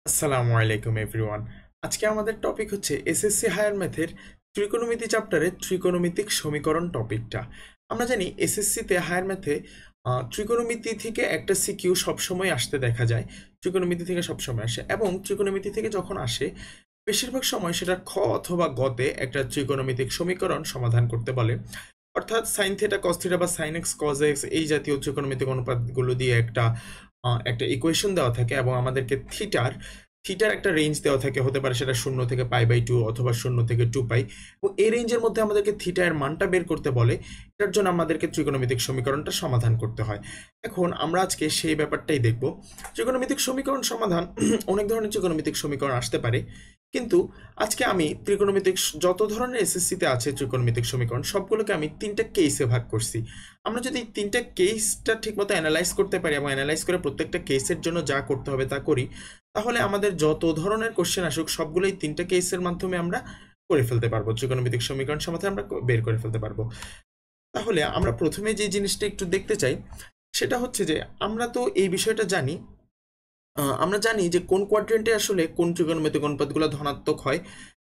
আসসালামু আলাইকুম এভরিওয়ান। আজকে আমাদের টপিক হচ্ছে এসএসসি হায়ার ম্যাথের ত্রিকোণমিতি চ্যাপ্টারের ত্রিকোণমিতিক সমীকরণ টপিকটা। আমরা জানি এসএসসিতে হায়ার ম্যাথে ত্রিকোণমিতি থেকে একটা সিকিউ সবসময় আসতে দেখা যায়। ত্রিকোণমিতি থেকে সবসময় আসে এবং ত্রিকোণমিতি থেকে যখন আসে বেশিরভাগ সময় সেটা খ অথবা গতে একটা ত্রিকোণমিতিক সমীকরণ সমাধান করতে বলে। অর্থাৎ সাইন থিটা কস থিটা বা সাইন এক্স কজ এক্স এই জাতীয় ত্রিকোণমিতিক অনুপাতগুলো দিয়ে একটা ইকুয়েশন দেওয়া থাকে এবং আমাদেরকে থিটার একটা রেঞ্জ দেওয়া থাকে, হতে পারে সেটা 0 থেকে π/2 অথবা 0 থেকে 2π, এবং এই রেঞ্জের মধ্যে আমাদেরকে থিটা এর মানটা বের করতে বলে। এটার জন্য আমাদেরকে ত্রিকোণমিতিক সমীকরণটা সমাধান করতে হয়। এখন আমরা আজকে সেই ব্যাপারটাই দেখব। ত্রিকোণমিতিক সমীকরণ সমাধান অনেক ধরনের ত্রিকোণমিতিক সমীকরণ আসতে পারে, কিন্তু আজকে আমি ত্রিকোণমিতিক যত ধরনের এসএসসিতে আছে ত্রিকোণমিতিক সমীকরণ সবগুলোকে আমি তিনটা কেসে ভাগ করছি। আমরা যদি তিনটা কেসটা ঠিকমতো অ্যানালাইজ করতে পারি এবং অ্যানালাইজ করে প্রত্যেকটা কেসের জন্য যা করতে হবে তা করি, তাহলে আমাদের যত ধরনের কোশ্চেন আসুক সবগুলোই তিনটা কেসের মাধ্যমে আমরা করে ফেলতে পারবো, ত্রিকোণমিতিক সমীকরণ সমাধান আমরা বের করে ফেলতে পারবো। তাহলে আমরা প্রথমে যে জিনিসটা একটু দেখতে চাই সেটা হচ্ছে যে আমরা তো এই বিষয়টা জানি, আমরা জানি যে কোন কোয়াড্রেন্টে আসলে কোন ত্রিকোণমিতিক অনুপাতগুলো ধনাত্মক হয়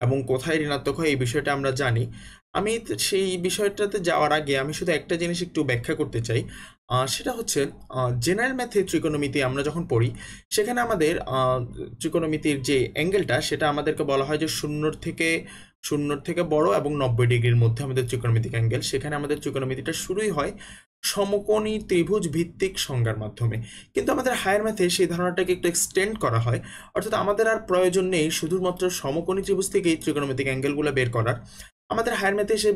এবং কোথায় ঋণাত্মক হয়, এই বিষয়টা আমরা জানি। আমি সেই বিষয়টাতে যাওয়ার আগে আমি শুধু একটা জিনিস একটু ব্যাখ্যা করতে চাই। সেটা হচ্ছে জেনারেল ম্যাথে ত্রিকোণমিতি আমরা যখন পড়ি সেখানে আমাদের ত্রিকোণমিতির যে অ্যাঙ্গেলটা সেটা আমাদেরকে বলা হয় যে শূন্যর থেকে বড় এবং 90 ডিগ্রির মধ্যে আমাদের ত্রিকোণমিতিক অ্যাঙ্গেল। সেখানে আমাদের ত্রিকোণমিতিটা শুরুই হয় সমকোণী ত্রিভুজ ভিত্তিক সংজ্ঞার মাধ্যমে। কিন্তু আমাদের হায়ার ম্যাথে সেই ধারণাটাকে একটু এক্সটেন্ড করা হয়, অর্থাৎ আমাদের আর প্রয়োজন নেই শুধুমাত্র সমকোণী ত্রিভুজ থেকে এই ত্রিকোণমিতিক অ্যাঙ্গেলগুলো বের করার। আমাদের হায়ার ম্যাথে সেই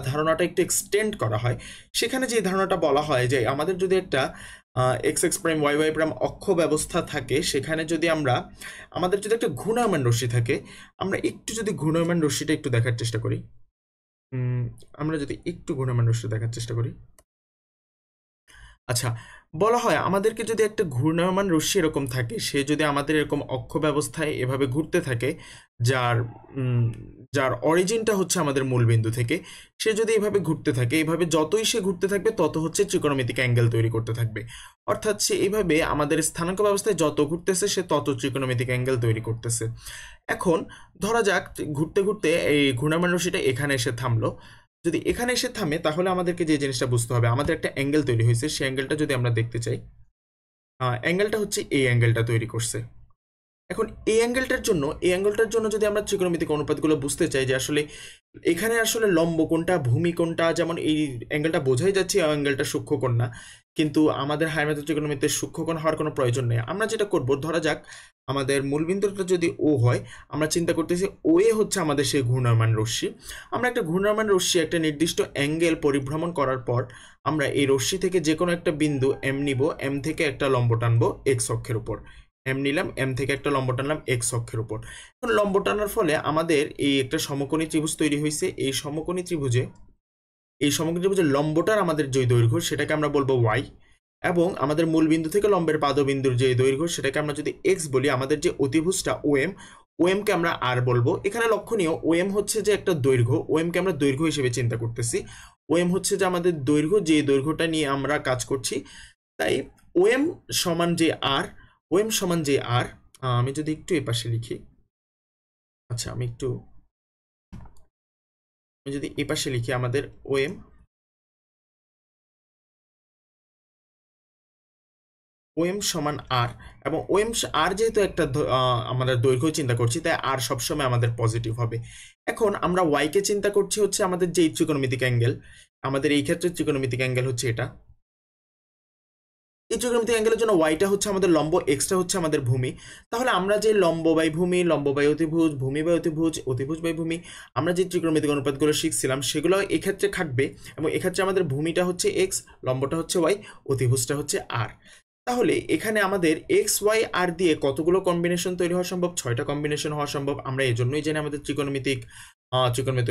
ধারণাটা একটু এক্সটেন্ড করা হয়। সেখানে যে ধারণাটা বলা হয় যে আমাদের যদি একটা X X prime Y Y prime অক্ষ ব্যবস্থা থাকে, সেখানে যদি আমাদের যদি একটা ঘূর্ণায়মান রশ্মি থাকে, আমরা একটু যদি ঘূর্ণায়মান রশ্মিটা একটু দেখার চেষ্টা করি, আমরা যদি একটু ঘূর্ণায়মান রশ্মি দেখার চেষ্টা করি। আচ্ছা, বলা হয় আমাদেরকে যদি একটা ঘূর্ণায়মান রশ্মি এরকম থাকে, সে যদি আমাদের এরকম অক্ষ ব্যবস্থায় এভাবে ঘুরতে থাকে, যার যার অরিজিনটা হচ্ছে আমাদের মূলবিন্দু থেকে, সে যদি এভাবে ঘুরতে থাকে, এভাবে যতই সে ঘুরতে থাকবে তত হচ্ছে ত্রিকোণমিতিক অ্যাঙ্গেল তৈরি করতে থাকবে। অর্থাৎ সে এইভাবে আমাদের স্থানাঙ্ক ব্যবস্থায় যত ঘুরতেছে সে তত ত্রিকোণমিতিক অ্যাঙ্গেল তৈরি করতেছে। এখন ধরা যাক ঘুরতে ঘুরতে এই ঘূর্ণায়মান রশ্মিটা এখানে এসে থামলো। যদি এখানে এসে থামে তাহলে আমাদেরকে যে জিনিসটা বুঝতে হবে, আমাদের একটা অ্যাঙ্গেল তৈরি হয়েছে, সেই অ্যাঙ্গেলটা যদি আমরা দেখতে চাই, অ্যাঙ্গেলটা হচ্ছে এই অ্যাঙ্গেলটা তৈরি করছে। এখন এই অ্যাঙ্গেলটার জন্য যদি আমরা ত্রিকোণমিতিক অনুপাতগুলো বুঝতে চাই যে আসলে এখানে আসলে লম্ব কোনটা ভূমি কোনটা, যেমন এই অ্যাঙ্গেলটা বোঝাই যাচ্ছে এই অ্যাঙ্গেলটা সূক্ষ্মকোণ না, কিন্তু আমাদের হায়ার ম্যাথের ত্রিকোণমিতিতে সূক্ষ্মকোণ হওয়ার কোনো প্রয়োজন নেই। আমরা যেটা করব, ধরা যাক আমাদের মূলবিন্দুটা যদি ও হয়, আমরা চিন্তা করতেছি ও এ হচ্ছে আমাদের সেই ঘূর্ণায়মান রশ্মি। আমরা একটা ঘূর্ণায়মান রশ্মি একটা নির্দিষ্ট অ্যাঙ্গেল পরিভ্রমণ করার পর আমরা এই রশ্মি থেকে যে কোনো একটা বিন্দু এম নিব, এম থেকে একটা লম্ব টানবো এক্স অক্ষের উপর, এম নিলাম, এম থেকে একটা লম্ব টানলাম এক্স অক্ষের উপর। এখন লম্ব টানার ফলে আমাদের এই একটা সমকোণী ত্রিভুজ তৈরি হয়েছে। এই সমকোণী ত্রিভুজের লম্বটার আমাদের যে দৈর্ঘ্য সেটাকে আমরা বলবো ওয়াই, এবং আমাদের মূল বিন্দু থেকে লম্বের পাদবিন্দুর যে দৈর্ঘ্য সেটাকে আমরা যদি এক্স বলি, আমাদের যে অতিভুজটা ওএম কে আমরা আর বলবো। এখানে লক্ষণীয় ওএম হচ্ছে যে একটা দৈর্ঘ্য, ওএম কে আমরা দৈর্ঘ্য হিসেবে চিন্তা করতেছি। ওএম হচ্ছে যে আমাদের দৈর্ঘ্য, যে দৈর্ঘ্যটা নিয়ে আমরা কাজ করছি। তাই ওএম সমান যে আর, ওএম সমান যে আর, আমি যদি একটু এই পাশে লিখি, আচ্ছা আমি যদি এই পাশে লিখি আমাদের ওএম ওএম সমান আর, এবং ওএম আর যেহেতু একটা আমাদের দৈর্ঘ্য চিন্তা করছি, তাই আর সবসময় আমাদের পজিটিভ হবে। এখন আমরা ওয়াইকে চিন্তা করছি হচ্ছে আমাদের যে ত্রিকোণমিতিক অ্যাঙ্গেল, আমাদের এই ক্ষেত্রে ত্রিকোণমিতিক অ্যাঙ্গেল হচ্ছে এটা। এই ত্রিকোণমিতিক অ্যাঙ্গেলের জন্য ওয়াইটা হচ্ছে আমাদের লম্ব, এক্সটা হচ্ছে আমাদের ভূমি। তাহলে আমরা যে লম্ব বাই ভূমি, লম্ব বাই অতিভুজ, ভূমি বাই অতিভুজ, অতিভুজ বাই ভূমি, আমরা যে ত্রিকোণমিতিক অনুপাতগুলো শিখছিলাম সেগুলো এক্ষেত্রে খাটবে, এবং এক্ষেত্রে আমাদের ভূমিটা হচ্ছে এক্স, লম্বটা হচ্ছে ওয়াই, অতিভুজটা হচ্ছে আর। তাহলে এখানে আমাদের এক্স ওয়াই আর দিয়ে কতগুলো কম্বিনেশন তৈরি হওয়া সম্ভব? 6টা কম্বিনেশন হওয়া সম্ভব। আমরা এই জন্যই জানি আমাদের ত্রিকোণমিতিক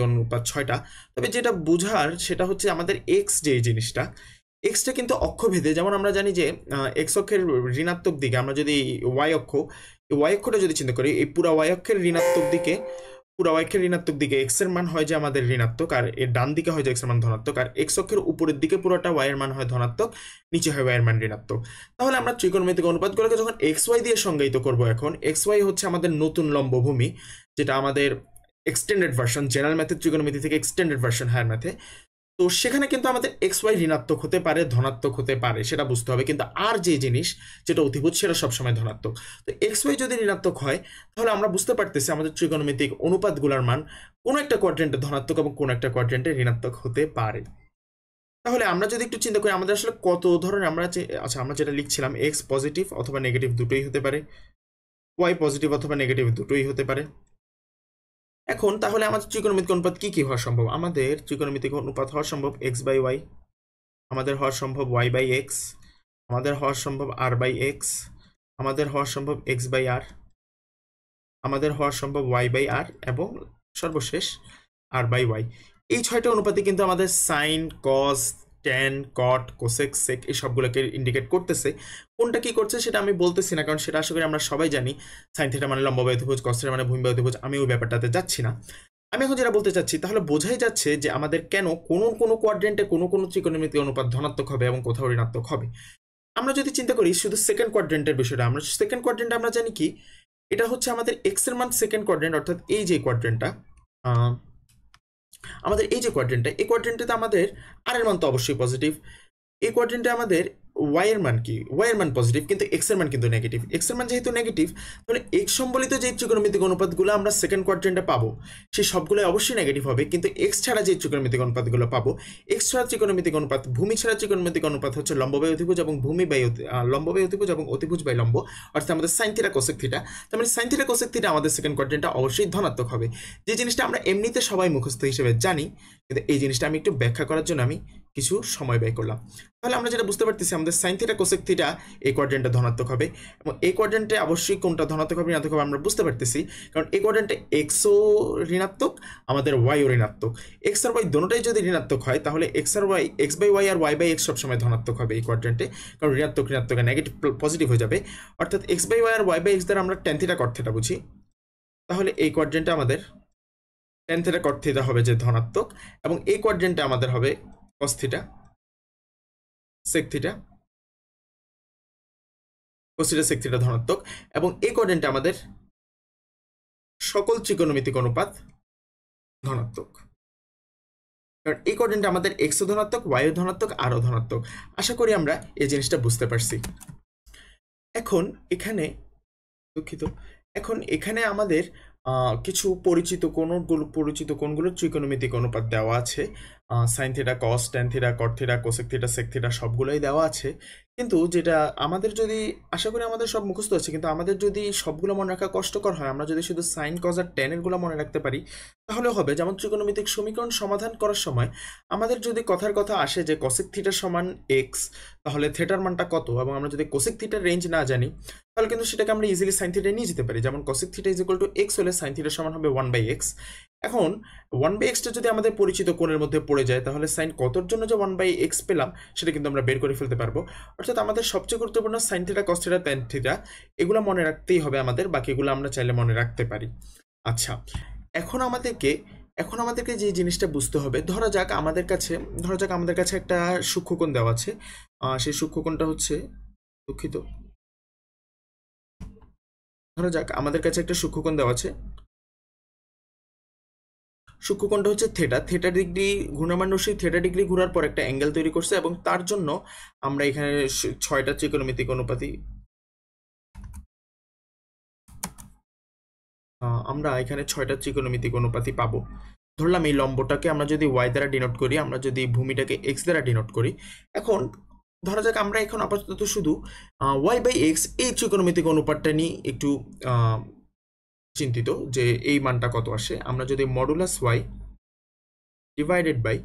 অনুপাত 6টা। তবে যেটা বুঝার সেটা হচ্ছে আমাদের এক্স যে জিনিসটা, এক্সটা কিন্তু অক্ষভেদে, যেমন আমরা জানি যে এক্স অক্ষের ঋণাত্মক দিকে আমরা যদি ওয়াই অক্ষটা যদি চিন্তা করি, এই পুরো ওয়াই অক্ষের ঋণাত্মক দিকে পুরো অক্ষের ঋণাত্মক দিকে এক্স এর মান হয় যে আমাদের ঋণাত্মক, আর এর ডান দিকে হয় যে এক্স এর মান ধনাত্মক, আর এক্স অক্ষের উপরের দিকে পুরোটা ওয়াই এর মান হয় ধনাত্মক, নিচে হয় ওয়াই এর মান ঋণাত্মক। তাহলে আমরা ত্রিকোণমিতিক অনুপাতগুলোকে যখন এক্স ওয়াই দিয়ে সংজ্ঞায়িত করব, এখন এক্স ওয়াই হচ্ছে আমাদের নতুন লম্বভূমি, যেটা আমাদের এক্সটেন্ডেড ভার্সন, জেনারেল ম্যাথের ত্রিকোণমিতি থেকে এক্সটেন্ডেড ভার্সন হায়ার ম্যাথে। তো সেখানে কিন্তু আমাদের এক্স ওয়াই ঋণাত্মক হতে পারে, ধনাত্মক হতে পারে, সেটা বুঝতে হবে। কিন্তু আর যে জিনিস যেটা অধিভুজ সেটা সবসময় ধনাত্মক। তো এক্স ওয়াই যদি ঋণাত্মক হয়, তাহলে আমরা বুঝতে পারতেছি আমাদের ত্রিকোণমিতিক অনুপাতগুলোর মান কোনো একটা কোয়াড্রেন্টে ধনাত্মক এবং কোনো একটা কোয়াড্রেন্টে ঋণাত্মক হতে পারে। তাহলে আমরা যদি একটু চিন্তা করি, আমাদের আসলে কত ধরনের আচ্ছা, আমরা যেটা লিখছিলাম, এক্স পজিটিভ অথবা নেগেটিভ দুটোই হতে পারে, ওয়াই পজিটিভ অথবা নেগেটিভ দুটোই হতে পারে। এখন তাহলে আমাদের ত্রিকোণমিতিক অনুপাত কি কি হওয়া সম্ভব? আমাদের ত্রিকোণমিতিক অনুপাত হওয়া সম্ভব এক্স বাই ওয়াই, আমাদের হওয়া সম্ভব ওয়াই বাই এক্স, আমাদের হওয়া সম্ভব আর বাই এক্স, আমাদের হওয়া সম্ভব এক্স বাই আর, আমাদের হওয়া সম্ভব ওয়াই বাই আর, এবং সর্বশেষ আর বাই ওয়াই। এই 6টা অনুপাতে কিন্তু আমাদের সাইন, কস, ট্যান, কট, কোসেক, সেক এই সবগুলোকে ইন্ডিকেট করতেছে। কোনটা কি করছে সেটা আমি বলতেছি না, কারণ সেটা আশা করি আমরা সবাই জানি। সাইন থিটা মানে লম্ব বাই অতিভুজ, কস থিটা মানে ভূমি বাই অতিভুজ, আমি ওই ব্যাপারটাতে যাচ্ছি না। আমি এখন যেটা বলতে চাচ্ছি, তাহলে বোঝাই যাচ্ছে যে আমাদের কেন কোনো কোয়াড্রেন্টে কোনো ত্রিকোণমিতিক অনুপাত ধনাত্মক হবে এবং কোথাও ঋণাত্মক হবে। আমরা যদি চিন্তা করি শুধু সেকেন্ড কোয়াড্রেন্টের বিষয়টা, আমরা সেকেন্ড কোয়াড্রেন্টে আমরা জানি কি, এটা হচ্ছে আমাদের এক্স এর মান সেকেন্ড কোয়াড্রেন্ট, অর্থাৎ এই যে কোয়াড্রেন্টটা, আমাদের এই যে কোয়াড্রেন্টটা, এই কোয়াড্রেন্টে আমাদের আর এর মান তো অবশ্যই পজিটিভ। এই কোয়াড্রেন্টে আমাদের ওয়াই এর মান কি, ওয়াই এর মান পজিটিভ, কিন্তু এক্স এর মান কিন্তু নেগেটিভ। এক্স এর মান যেহেতু নেগেটিভ, তাহলে এক্স সম্বলিত যে ত্রিকোণমিতিক অনুপাতগুলো আমরা সেকেন্ড কোয়াড্রেন্টে পাবো, সেই সবগুলো অবশ্যই নেগেটিভ হবে। কিন্তু এক্স ছাড়া যে ত্রিকোণমিতিক অনুপাতগুলো পাবো, এক্স ছাড়া ত্রিকোণমিতিক অনুপাত, ভূমি ছাড়া ত্রিকোণমিতিক অনুপাত হচ্ছে লম্ব বাই অতিভুজ এবং লম্ব বাই অতিভুজ এবং অতিভুজ বাই লম্ব, অর্থাৎ আমাদের সাইন থিটা কোসেক থিটা। তার মানে সাইন থিটা কোসেক থিটা আমাদের সেকেন্ড কোয়াড্রেন্টে অবশ্যই ধনাত্মক হবে, যে জিনিসটা আমরা এমনিতে সবাই মুখস্থ হিসেবে জানি। কিন্তু এই জিনিসটা আমি একটু ব্যাখ্যা করার জন্য আমি কিছু সময় ব্যয় করলাম। তাহলে আমরা যেটা বুঝতে পারতেছি, আমাদের সাইন থিটা কোসেক থিটা এই কোয়াড্রেন্টে ধনাত্মক হবে, এবং এই কোয়াড্রেন্টে অবশ্যই কোনটা ধনাত্মক হবে ঋণাত্মক হবে আমরা বুঝতে পারতেছি, কারণ এই কোয়াড্রেন্টে এক্সও ঋণাত্মক, আমাদের ওয়াইও ঋণাত্মক। এক্স আর ওয়াই দুটোটাই যদি ঋণাত্মক হয়, তাহলে এক্স আর ওয়াই, এক্স বাই ওয়াই আর ওয়াই বাই এক্স সবসময় ধনাত্মক হবে এই কোয়াড্রেন্টে, কারণ ঋণাত্মক ঋণাত্মক নেগেটিভ পজিটিভ হয়ে যাবে। অর্থাৎ এক্স বাই ওয়াই আর ওয়াই বাই এক্স দ্বারা আমরা ট্যান থিটা কট থিটা বুঝি, তাহলে এই কোয়াড্রেন্টে আমাদের ট্যান থিটা কট থিটা হবে যে ধনাত্মক, এবং এই কোয়াড্রেন্টে আমাদের হবে cos theta, sec theta, cos theta, sec theta ধনাত্মক, এবং এই কোয়াড্রেন্টে আমাদের সকল ত্রিকোণমিতিক অনুপাত ধনাত্মক, কারণ এই কোয়াড্রেন্টে আমাদের এক্সও ধনাত্মক, ওয়াইও ধনাত্মক, আরও ধনাত্মক। আশা করি আমরা এই জিনিসটা বুঝতে পারছি। এখন এখানে, দুঃখিত, এখন এখানে আমাদের কিছু পরিচিত কোণগুলোর ত্রিকোণমিতিক অনুপাত দেওয়া আছে। Sine theta, cos, tan theta, cot theta, cosec theta, sec theta সবগুলোই দেওয়া আছে। কিন্তু যেটা আমাদের যদি, আশা করি আমাদের সব মুখস্থ আছে, কিন্তু আমাদের যদি সবগুলো মনে রাখা কষ্টকর হয়, আমরা যদি শুধু সাইন, কস আর ট্যানের গুলো মনে রাখতে পারি তাহলে হবে। যেমন ত্রিকোণমিতিক সমীকরণ সমাধান করার সময় আমাদের যদি কথার কথা আসে যে কসেক থিটা সমান এক্স, তাহলে থিটার মানটা কত, এবং আমরা যদি কোসেক থিটার রেঞ্জ না জানি, তাহলে কিন্তু সেটাকে আমরা ইজিলি সাইন থিটা নিয়ে যেতে পারি। যেমন cosec theta is equal two x হলে সাইন থিটা সমান হবে 1/x। এখন 1/xটা যদি আমাদের পরিচিত কোণের মধ্যে পড়ে যায়, তাহলে সাইন কতর জন্য যে 1/x পেলাম সেটা কিন্তু আমরা বের করে ফেলতে পারবো। অর্থাৎ আমাদের সবচেয়ে গুরুত্বপূর্ণ sign theta, cos theta, tan theta এগুলো মনে রাখতেই হবে আমাদের, বাকিগুলো আমরা চাইলে মনে রাখতে পারি। আচ্ছা, এখন আমাদেরকে যে জিনিসটা বুঝতে হবে, ধরা যাক আমাদের কাছে একটা সূক্ষ্মকোণ দেওয়া আছে। সেই সূক্ষ্মকোণটা হচ্ছে, দুঃখিত, ধরা যাক আমাদের কাছে একটা সূক্ষ্মকোণ দেওয়া আছে। সূক্ষ্মকোণটা হচ্ছে থিটা। থিটা ডিগ্রি ঘূর্ণায়মান রশ্মি থিটা ডিগ্রি ঘোরার পর একটা অ্যাঙ্গেল তৈরি করছে, এবং তার জন্য আমরা এখানে 6টা ত্রিকোণমিতিক অনুপাতই পাবো। ধরলাম এই লম্বটাকে আমরা যদি ওয়াই দ্বারা ডিনোট করি, আমরা যদি ভূমিটাকে এক্স দ্বারা ডিনোট করি। এখন ধরা যাক আমরা এখন আপাতত শুধু ওয়াই বাই এক্স এই ত্রিকোণমিতিক অনুপাতটা নিয়ে একটু চিন্তিত যে এই মানটা কত আসে। আমরা যদি modulus y divided by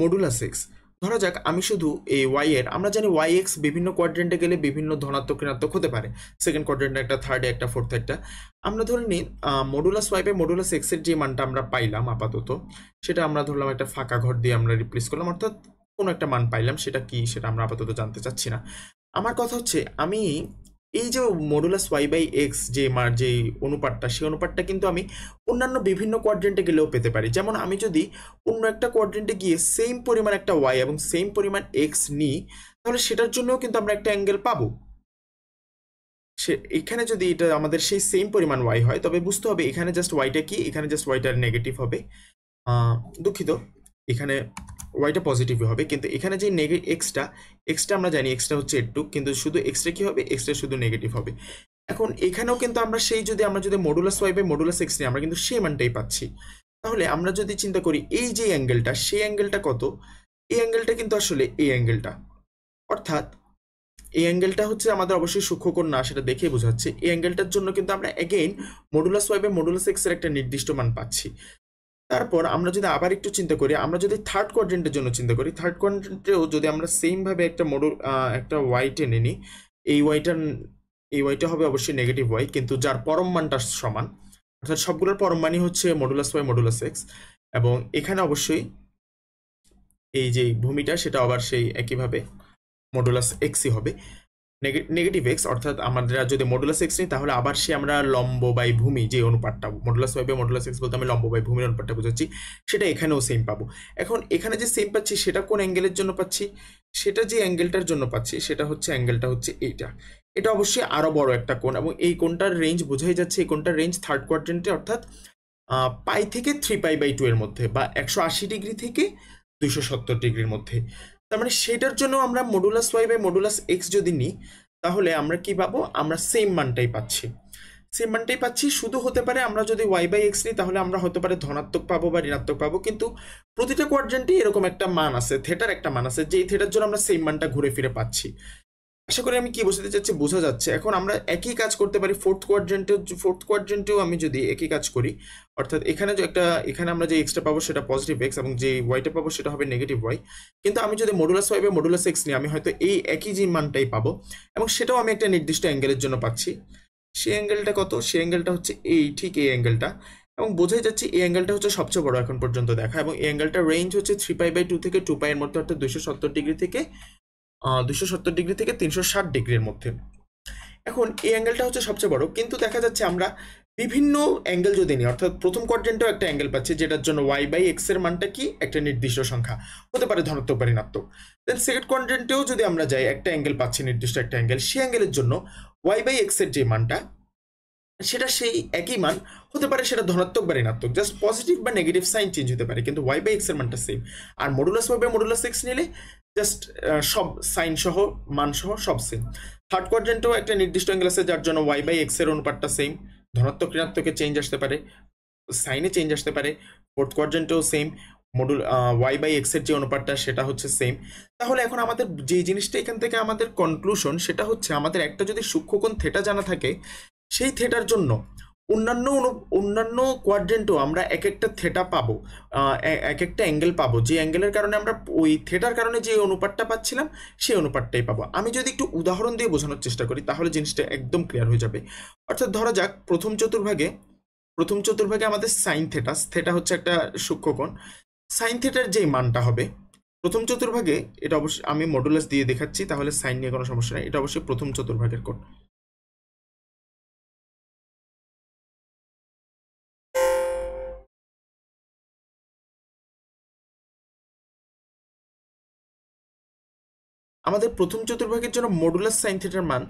modulus x, ধরা যাক আমি শুধু এই ওয়াই এর, আমরা জানি ওয়াই এক্স বিভিন্ন কোয়াড্রেন্টে গেলে বিভিন্ন ধনাত্মক ঋণাত্মক হতে পারে, সেকেন্ড কোয়াড্রেন্টে একটা, থার্ডে একটা, ফোর্থে একটা। আমরা ধরে নিই modulus Y by modulus x এর যে মানটা আমরা পাইলাম আপাতত, সেটা আমরা ধরলাম একটা ফাঁকা ঘর দিয়ে আমরা রিপ্লেস করলাম, অর্থাৎ কোনো একটা মান পাইলাম, সেটা কি সেটা আমরা আপাতত জানতে চাচ্ছি না। আমার কথা হচ্ছে আমি এই যে মডুলাস ওয়াই বাই এক্স যে অনুপাতটা, সেই অনুপাতটা কিন্তু আমি অন্যান্য বিভিন্ন কোয়াড্রেন্টে গেলেও পেতে পারি। যেমন আমি যদি অন্য একটা কোয়াড্রেন্টে গিয়ে সেম পরিমাণ একটা ওয়াই এবং সেম পরিমাণ এক্স নিই, তাহলে সেটার জন্যও কিন্তু আমরা একটা অ্যাঙ্গেল পাবো। সে এখানে যদি এটা আমাদের সেই সেম পরিমাণ ওয়াই হয়, তবে বুঝতে হবে এখানে জাস্ট ওয়াইটা কি, এখানে জাস্ট ওয়াইটার নেগেটিভ হবে। দুঃখিত, এখানে ওয়াইটা পজিটিভ হবে, কিন্তু এখানে যে এক্সটা আমরা জানি এক্সটা হচ্ছে একটু, কিন্তু শুধু এক্সটা কি হবে, এক্সটা শুধু নেগেটিভ হবে। এখন এখানেও কিন্তু আমরা আমরা যদি modulus Y by modulus x নিই, আমরা কিন্তু সেই মানটাই পাচ্ছি। তাহলে আমরা যদি চিন্তা করি এই যে অ্যাঙ্গেলটা, সেই অ্যাঙ্গেলটা কত, এই অ্যাঙ্গেলটা কিন্তু আসলে এই অ্যাঙ্গেলটা, অর্থাৎ এই অ্যাঙ্গেলটা হচ্ছে আমাদের অবশ্যই সূক্ষ্মকোণ না, সেটা দেখে বোঝাচ্ছে। এই অ্যাঙ্গেলটার জন্য কিন্তু আমরা again modulus Y by modulus x এর একটা নির্দিষ্ট মান পাচ্ছি। তারপর আমরা যদি আবার একটু চিন্তা করি, আমরা যদি থার্ড কোয়াড্রেন্টের জন্য চিন্তা করি, থার্ড কোয়াড্রেন্টেও যদি আমরা সেম ভাবে একটা ওয়াই টেনে নিই, এই ওয়াইটা হবে অবশ্যই নেগেটিভ ওয়াই, কিন্তু যার পরম মানটা সমান, অর্থাৎ সবগুলোর পরম মানই হচ্ছে মডুলাস ওয়াই মডুলাস এক্স, এবং এখানে অবশ্যই এই যে ভূমিটা সেটা আবার সেই একইভাবে মডুলাস এক্সই হবে, নেগেটিভ এক্স, অর্থাৎ আমরা যদি মডুলাস এক্স নিই তাহলে আবার সে আমরা লম্ব বাই ভূমি যে অনুপাতটা, modulus Y by modulus X বলতে আমি লম্ব বাই ভূমির অনুপাতটা বোঝাচ্ছি, সেটা এখানেও সেম পাবো। এখন এখানে যে সেম পাচ্ছি সেটা কোন অ্যাঙ্গেলের জন্য পাচ্ছি, সেটা যে অ্যাঙ্গেলটার জন্য পাচ্ছি সেটা হচ্ছে অ্যাঙ্গেলটা হচ্ছে এইটা। এটা অবশ্যই আরো বড় একটা কোণ, এবং এই কোণটার রেঞ্জ বোঝাই যাচ্ছে, এই কোণটার রেঞ্জ থার্ড কোয়াড্রেন্টে, অর্থাৎ পাই থেকে 3π/2 এর মধ্যে, বা 180 ডিগ্রি থেকে 270 ডিগ্রির মধ্যে। তার মানে সেটার জন্য আমরা modulus Y by modulus x যদি নিই, তাহলে আমরা কি পাবো, আমরা সেম মানটাই পাচ্ছি। শুধু হতে পারে আমরা যদি ওয়াই বাই এক্স নিই তাহলে আমরা হতে পারে ধনাত্মক পাবো বা ঋণাত্মক পাবো, কিন্তু প্রতিটা কোয়াড্রেন্টে এরকম একটা মান আছে, থেটার একটা মান আছে, যেই থেটার জন্য আমরা সেম মানটা ঘুরে ফিরে পাচ্ছি। আশা করি আমি কি বোঝাতে চাচ্ছি বোঝা যাচ্ছে। এখন আমরা একই কাজ করতে পারি ফোর্থ কোয়াড্রেন্টেও আমি যদি একই কাজ করি, অর্থাৎ এখানে আমরা যে এক্সটা পাবো সেটা পজিটিভ এক্স, এবং যে ওয়াইটা পাবো সেটা হবে নেগেটিভ ওয়াই, কিন্তু আমি যদি মডুলাস ওয়াই বা মডুলাস এক্স নিই, আমি হয়তো এই একই যে মানটাই পাবো, এবং সেটাও আমি একটা নির্দিষ্ট অ্যাঙ্গেলের জন্য পাচ্ছি। সেই অ্যাঙ্গেলটা কত, সেই অ্যাঙ্গেলটা হচ্ছে ঠিক এই অ্যাঙ্গেলটা, এবং বোঝাই যাচ্ছে এই অ্যাঙ্গেলটা হচ্ছে সবচেয়ে বড় এখন পর্যন্ত দেখা, এবং এই অ্যাঙ্গেলটার রেঞ্জ হচ্ছে 3π/2 থেকে 2π এর মধ্যে, অর্থাৎ 270 ডিগ্রি থেকে 360 ডিগ্রির মধ্যে। এখন এই অ্যাঙ্গেলটা হচ্ছে সবচেয়ে বড়, কিন্তু দেখা যাচ্ছে আমরা বিভিন্ন অ্যাঙ্গেল যদি নিই, অর্থাৎ প্রথম কোয়াড্রেন্টেও একটা অ্যাঙ্গেল পাচ্ছি যেটার জন্য ওয়াই বাই এক্স এর মানটা কি, একটা নির্দিষ্ট সংখ্যা, হতে পারে ধনাত্মক বা ঋণাত্মক। দেন সেকেন্ড কোয়াড্রেন্টেও যদি আমরা যাই, একটা অ্যাঙ্গেল পাচ্ছি, নির্দিষ্ট একটা অ্যাঙ্গেল, সেই অ্যাঙ্গেলের জন্য ওয়াই বাই এক্স এর যে মানটা, সেটা সেই একই মান, হতে পারে সেটা ধনাত্মক বা ঋণাত্মক, জাস্ট পজিটিভ বা নেগেটিভ সাইন চেঞ্জ হতে পারে, কিন্তু ওয়াই বাই এক্স এর মানটা সেম। আর modulus Y by modulus x নিলে জাস্ট সব সাইন সহ মান সহ সব সেম। থার্ড কোয়াড্রেন্টেও একটা নির্দিষ্ট অ্যাঙ্গেল আছে যার জন্য ওয়াই বাই এক্স এর অনুপাতটা সেম, ধনাত্মক ঋণাত্মকে চেঞ্জ আসতে পারে, সাইনে চেঞ্জ আসতে পারে। ফোর্থ কোয়াড্রেন্টেও সেম, ওয়াই বাই এক্স এর যে অনুপাতটা সেটা হচ্ছে সেম। তাহলে এখন আমাদের যে জিনিসটা এখান থেকে আমাদের কনক্লুশন, সেটা হচ্ছে আমাদের একটা যদি সূক্ষ্মকোণ থেটা জানা থাকে, সেই থেটার জন্য অন্যান্য কোয়াড্রেন্টও আমরা এক একটা থেটা পাবো, এক একটা অ্যাঙ্গেল পাবো, যে অ্যাঙ্গেলের কারণে আমরা ওই থেটার কারণে যে অনুপাতটা পাচ্ছিলাম সেই অনুপাতটাই পাবো। আমি যদি একটু উদাহরণ দিয়ে বোঝানোর চেষ্টা করি তাহলে জিনিসটা একদম ক্লিয়ার হয়ে যাবে। অর্থাৎ ধরা যাক প্রথম চতুর্ভাগে আমাদের সাইন থেটা হচ্ছে একটা সূক্ষ্মকোণ, সাইন থেটার যে মানটা হবে প্রথম চতুর্ভাগে, এটা অবশ্যই আমি মডুলাস দিয়ে দেখাচ্ছি, তাহলে সাইন নিয়ে কোনো সমস্যা নেই, এটা অবশ্যই প্রথম চতুর্ভাগের কোণ। আমাদের প্রথম চতুর্ভাগের জন্য মডুলাস সাইন থিটার মান,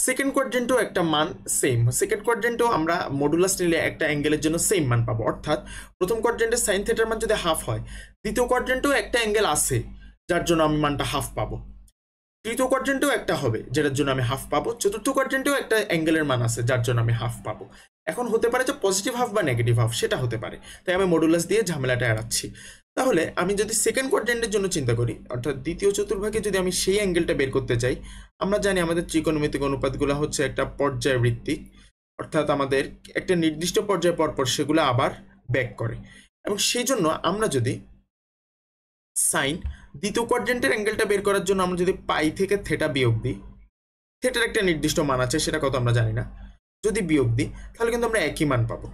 সেকেন্ড কোয়াড্রেন্টেও একটা মান সেম, সেকেন্ড কোয়াড্রেন্টেও আমরা মডুলাস নিলে একটা অ্যাঙ্গেলের জন্য সেম মান পাবো, অর্থাৎ প্রথম কোয়াড্রেন্টের সাইন থিটার মান যদি হাফ হয়, দ্বিতীয় কোয়াড্রেন্টেও একটা অ্যাঙ্গেল আছে যার জন্য আমি মানটা হাফ পাবো, তৃতীয় কোয়াড্রেন্টেও একটা হবে যেটার জন্য আমি হাফ পাবো, চতুর্থ কোয়াড্রেন্টেও একটা অ্যাঙ্গেলের মান আছে যার জন্য আমি হাফ পাবো। এখন হতে পারে যে পজিটিভ হাফ বা নেগেটিভ হাফ, সেটা হতে পারে, তাই আমি মডুলাস দিয়ে ঝামেলাটা এড়াচ্ছি। তাহলে আমি যদি সেকেন্ড কোয়াড্রেন্টের জন্য চিন্তা করি, অর্থাৎ দ্বিতীয় চতুর্ভাগে যদি আমি সেই অ্যাঙ্গেলটা বের করতে চাই, আমরা জানি আমাদের ত্রিকোণমিতিক অনুপাতগুলো হচ্ছে একটা পর্যায়বৃত্তিক, অর্থাৎ আমাদের একটা নির্দিষ্ট পর্যায় পরপর সেগুলো আবার ব্যাক করে, এবং সেই জন্য আমরা যদি সাইন দ্বিতীয় কোয়াড্রেন্টের অ্যাঙ্গেলটা বের করার জন্য আমরা যদি পাই থেকে থেটা বিয়োগ দিই, থেটার একটা নির্দিষ্ট মান আছে সেটা কত আমরা জানি না, যদি বিয়োগ দিই তাহলে কিন্তু আমরা একই মান পাবো,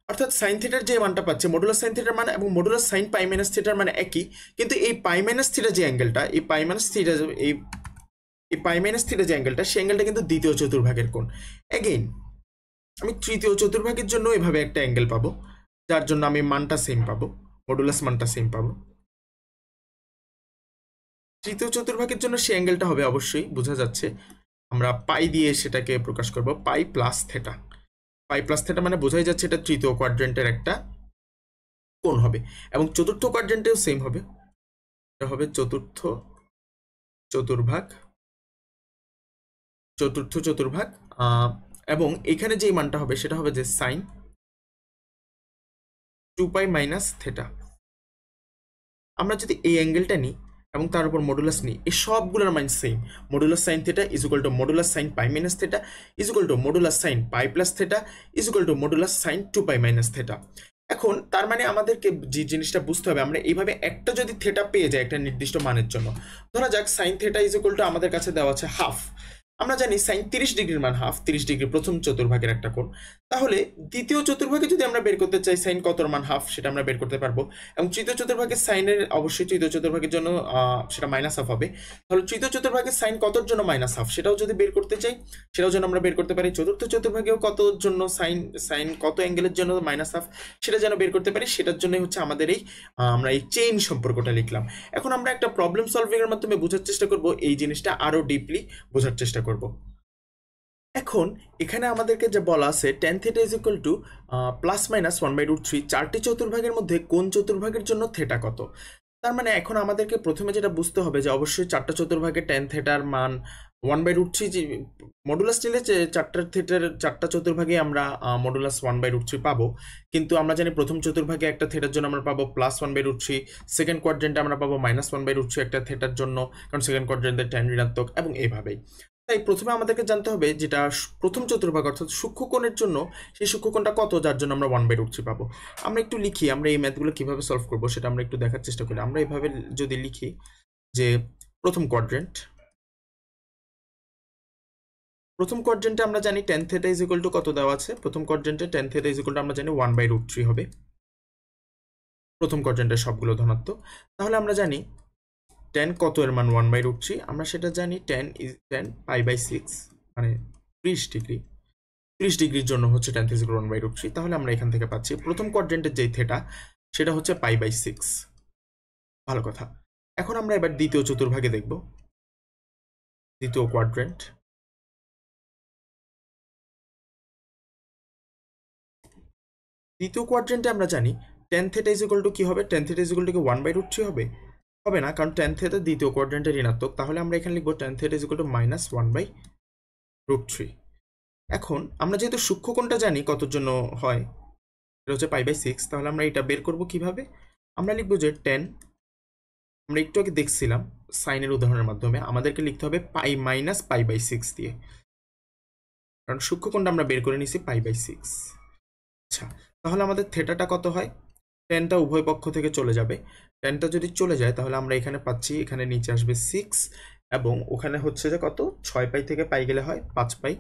অর্থাৎ সাইন থিটার যে মানটা পাচ্ছে মডুলাস সাইন থিটার মান এবং মডুলাস সাইন পাই মাইনাস থিটার মানে একই, কিন্তু এই পাই মাইনাস থিটা যে অ্যাঙ্গেলটা, এই পাই মাইনাস থিটা এই এই পাই মাইনাস থিটা যে অ্যাঙ্গেলটা, সেই অ্যাঙ্গেলটা কিন্তু দ্বিতীয় চতুর্ভাগের কোণ। এগেইন আমি তৃতীয় চতুর্ভাগের জন্য এভাবে একটা অ্যাঙ্গেল পাবো, যার জন্য আমি মানটা সেম পাবো, মডুলাস মানটা সেম পাবো। তৃতীয় চতুর্ভাগের জন্য সেই অ্যাঙ্গেলটা হবে অবশ্যই বোঝা যাচ্ছে, আমরা পাই দিয়ে সেটাকে প্রকাশ করব, পাই প্লাস থেটা। পাই প্লাস থেটা মানে বোঝাই যাচ্ছে এটা তৃতীয় কোয়াড্রেন্টের একটা কোণ হবে, এবং চতুর্থ কোয়াড্রেন্টেও সেম হবে, এটা হবে চতুর্থ চতুর্ভাগ, চতুর্থ চতুর্ভাগ। এবং এখানে যেই মানটা হবে সেটা হবে যে সাইন 2 পাই মাইনাস থেটা। আমরা যদি এই অ্যাঙ্গেলটা নিই এবং তার উপর মডুলাস নিই, এই সবগুলোর মান same. Modulus sine theta is equal to modulus sine pi minus theta is equal to modulus sine pi plus theta is equal to modulus sine 2 pi minus theta. এখন তার মানে আমাদেরকে যে জিনিসটা বুঝতে হবে, আমরা এইভাবে একটা যদি থেটা পেয়ে যাই একটা নির্দিষ্ট মানের জন্য, ধরা যাক sign theta is equal two আমাদের কাছে দেওয়া আছে হাফ। আমরা জানি সাইন 30 ডিগ্রির মান হাফ, 30 ডিগ্রি প্রথম চতুর্ভাগের একটা কোণ। তাহলে দ্বিতীয় চতুর্ভাগে যদি আমরা বের করতে চাই সাইন কতর মান হাফ, সেটা আমরা বের করতে পারবো। এবং তৃতীয় চতুর্ভাগের সাইনের অবশ্যই তৃতীয় চতুর্ভাগের জন্য সেটা মাইনাস হাফ হবে। তাহলে তৃতীয় চতুর্ভাগের সাইন কতর জন্য মাইনাস হাফ, সেটাও যদি বের করতে চাই, সেটাও যেন আমরা বের করতে পারি। চতুর্থ চতুর্ভাগেও কতর জন্য সাইন সাইন কত অ্যাঙ্গেলের জন্য মাইনাস হাফ, সেটা যেন বের করতে পারি। সেটার জন্যই হচ্ছে আমাদের এই আমরা এই চেইন সম্পর্কটা লিখলাম। এখন আমরা একটা প্রবলেম সলভিং এর মাধ্যমে বোঝার চেষ্টা করব, এই জিনিসটা আরো ডিপলি বোঝার চেষ্টা করব। এখন এখানে আমাদেরকে যে বলা আছে tan theta is equal two plus minus 1/√3, চারটি চতুর্ভাগের মধ্যে কোন চতুর্ভাগের জন্য থেটা কত। তার মানে এখন আমাদেরকে প্রথমে যেটা বুঝতে হবে যে অবশ্যই চারটা চতুর্ভাগে tan থেটার মান 1/√3, যে মডুলাস নিলে যে চারটা চতুর্ভাগে আমরা মডুলাস 1/√3 পাবো। কিন্তু আমরা জানি প্রথম চতুর্ভাগে একটা থেটার জন্য আমরা পাবো প্লাস 1/√3, সেকেন্ড কোয়াড্রেন্টে আমরা পাবো মাইনাস 1/√3 একটা থেটার জন্য, কারণ সেকেন্ড কোয়াড্রেন্টের tan ঋণাত্মক, এবং এইভাবেই। তাই প্রথমে আমাদেরকে জানতে হবে যেটা প্রথম চতুর্ভাগ অর্থাৎ সূক্ষ্মকোণের জন্য সেই সূক্ষ্মকোণটা কত, যার জন্য আমরা 1/√3 পাবো। আমরা একটু লিখি, আমরা এই ম্যাথগুলো কিভাবে সলভ করবো সেটা আমরা একটু দেখার চেষ্টা করি। আমরা এইভাবে যদি লিখি যে প্রথম কোয়াড্রেন্টে আমরা জানি tan theta is equal to কত দেওয়া আছে, প্রথম কোয়াড্রেন্টে tan theta is equal to আমরা জানি 1/√3 হবে, প্রথম কোয়াড্রেন্টের সবগুলো ধনাত্মক। তাহলে আমরা জানি tan কত এর মান 1/√3, আমরা সেটা জানি tan π/6 মানে 30 ডিগ্রি, 30 ডিগ্রির জন্য হচ্ছে tan থিটা 1/√3। তাহলে আমরা এখান থেকে পাচ্ছি প্রথম কোয়াড্রেন্টের যেই থেটা সেটা হচ্ছে π/6। ভালো কথা। এখন আমরা এবার দ্বিতীয় চতুর্ভাগে দেখব, দ্বিতীয় কোয়াড্রেন্ট। দ্বিতীয় কোয়াড্রেন্টে আমরা জানি tan theta is equal to কি হবে, tan theta is equal to কি 1/√3 হবে, হবে না, কারণ tan থিটা দ্বিতীয় কোয়াড্রেন্টে ঋণাত্মক। তাহলে আমরা এখানে লিখবো tan theta is equal to minus 1/√3। এখন আমরা যেহেতু সূক্ষ্মকোণটা জানি কতর জন্য হয়, এটা হচ্ছে π/6, তাহলে আমরা এটা বের করব কিভাবে, আমরা লিখবো যে tan, আমরা একটু আগে দেখছিলাম সাইনের উদাহরণের মাধ্যমে, আমাদেরকে লিখতে হবে পাই মাইনাস π/6 দিয়ে, কারণ সূক্ষ্মকোণটা আমরা বের করে নিছি π/6। আচ্ছা, তাহলে আমাদের থেটাটা কত হয়, ট্যানটা উভয় পক্ষ থেকে চলে যাবে, ট্যানটা যদি চলে যায় তাহলে আমরা এখানে পাচ্ছি, এখানে নিচে আসবে 6, এবং ওখানে হচ্ছে যে কত 6 পাই থেকে পাই গেলে হয় 5 পাই,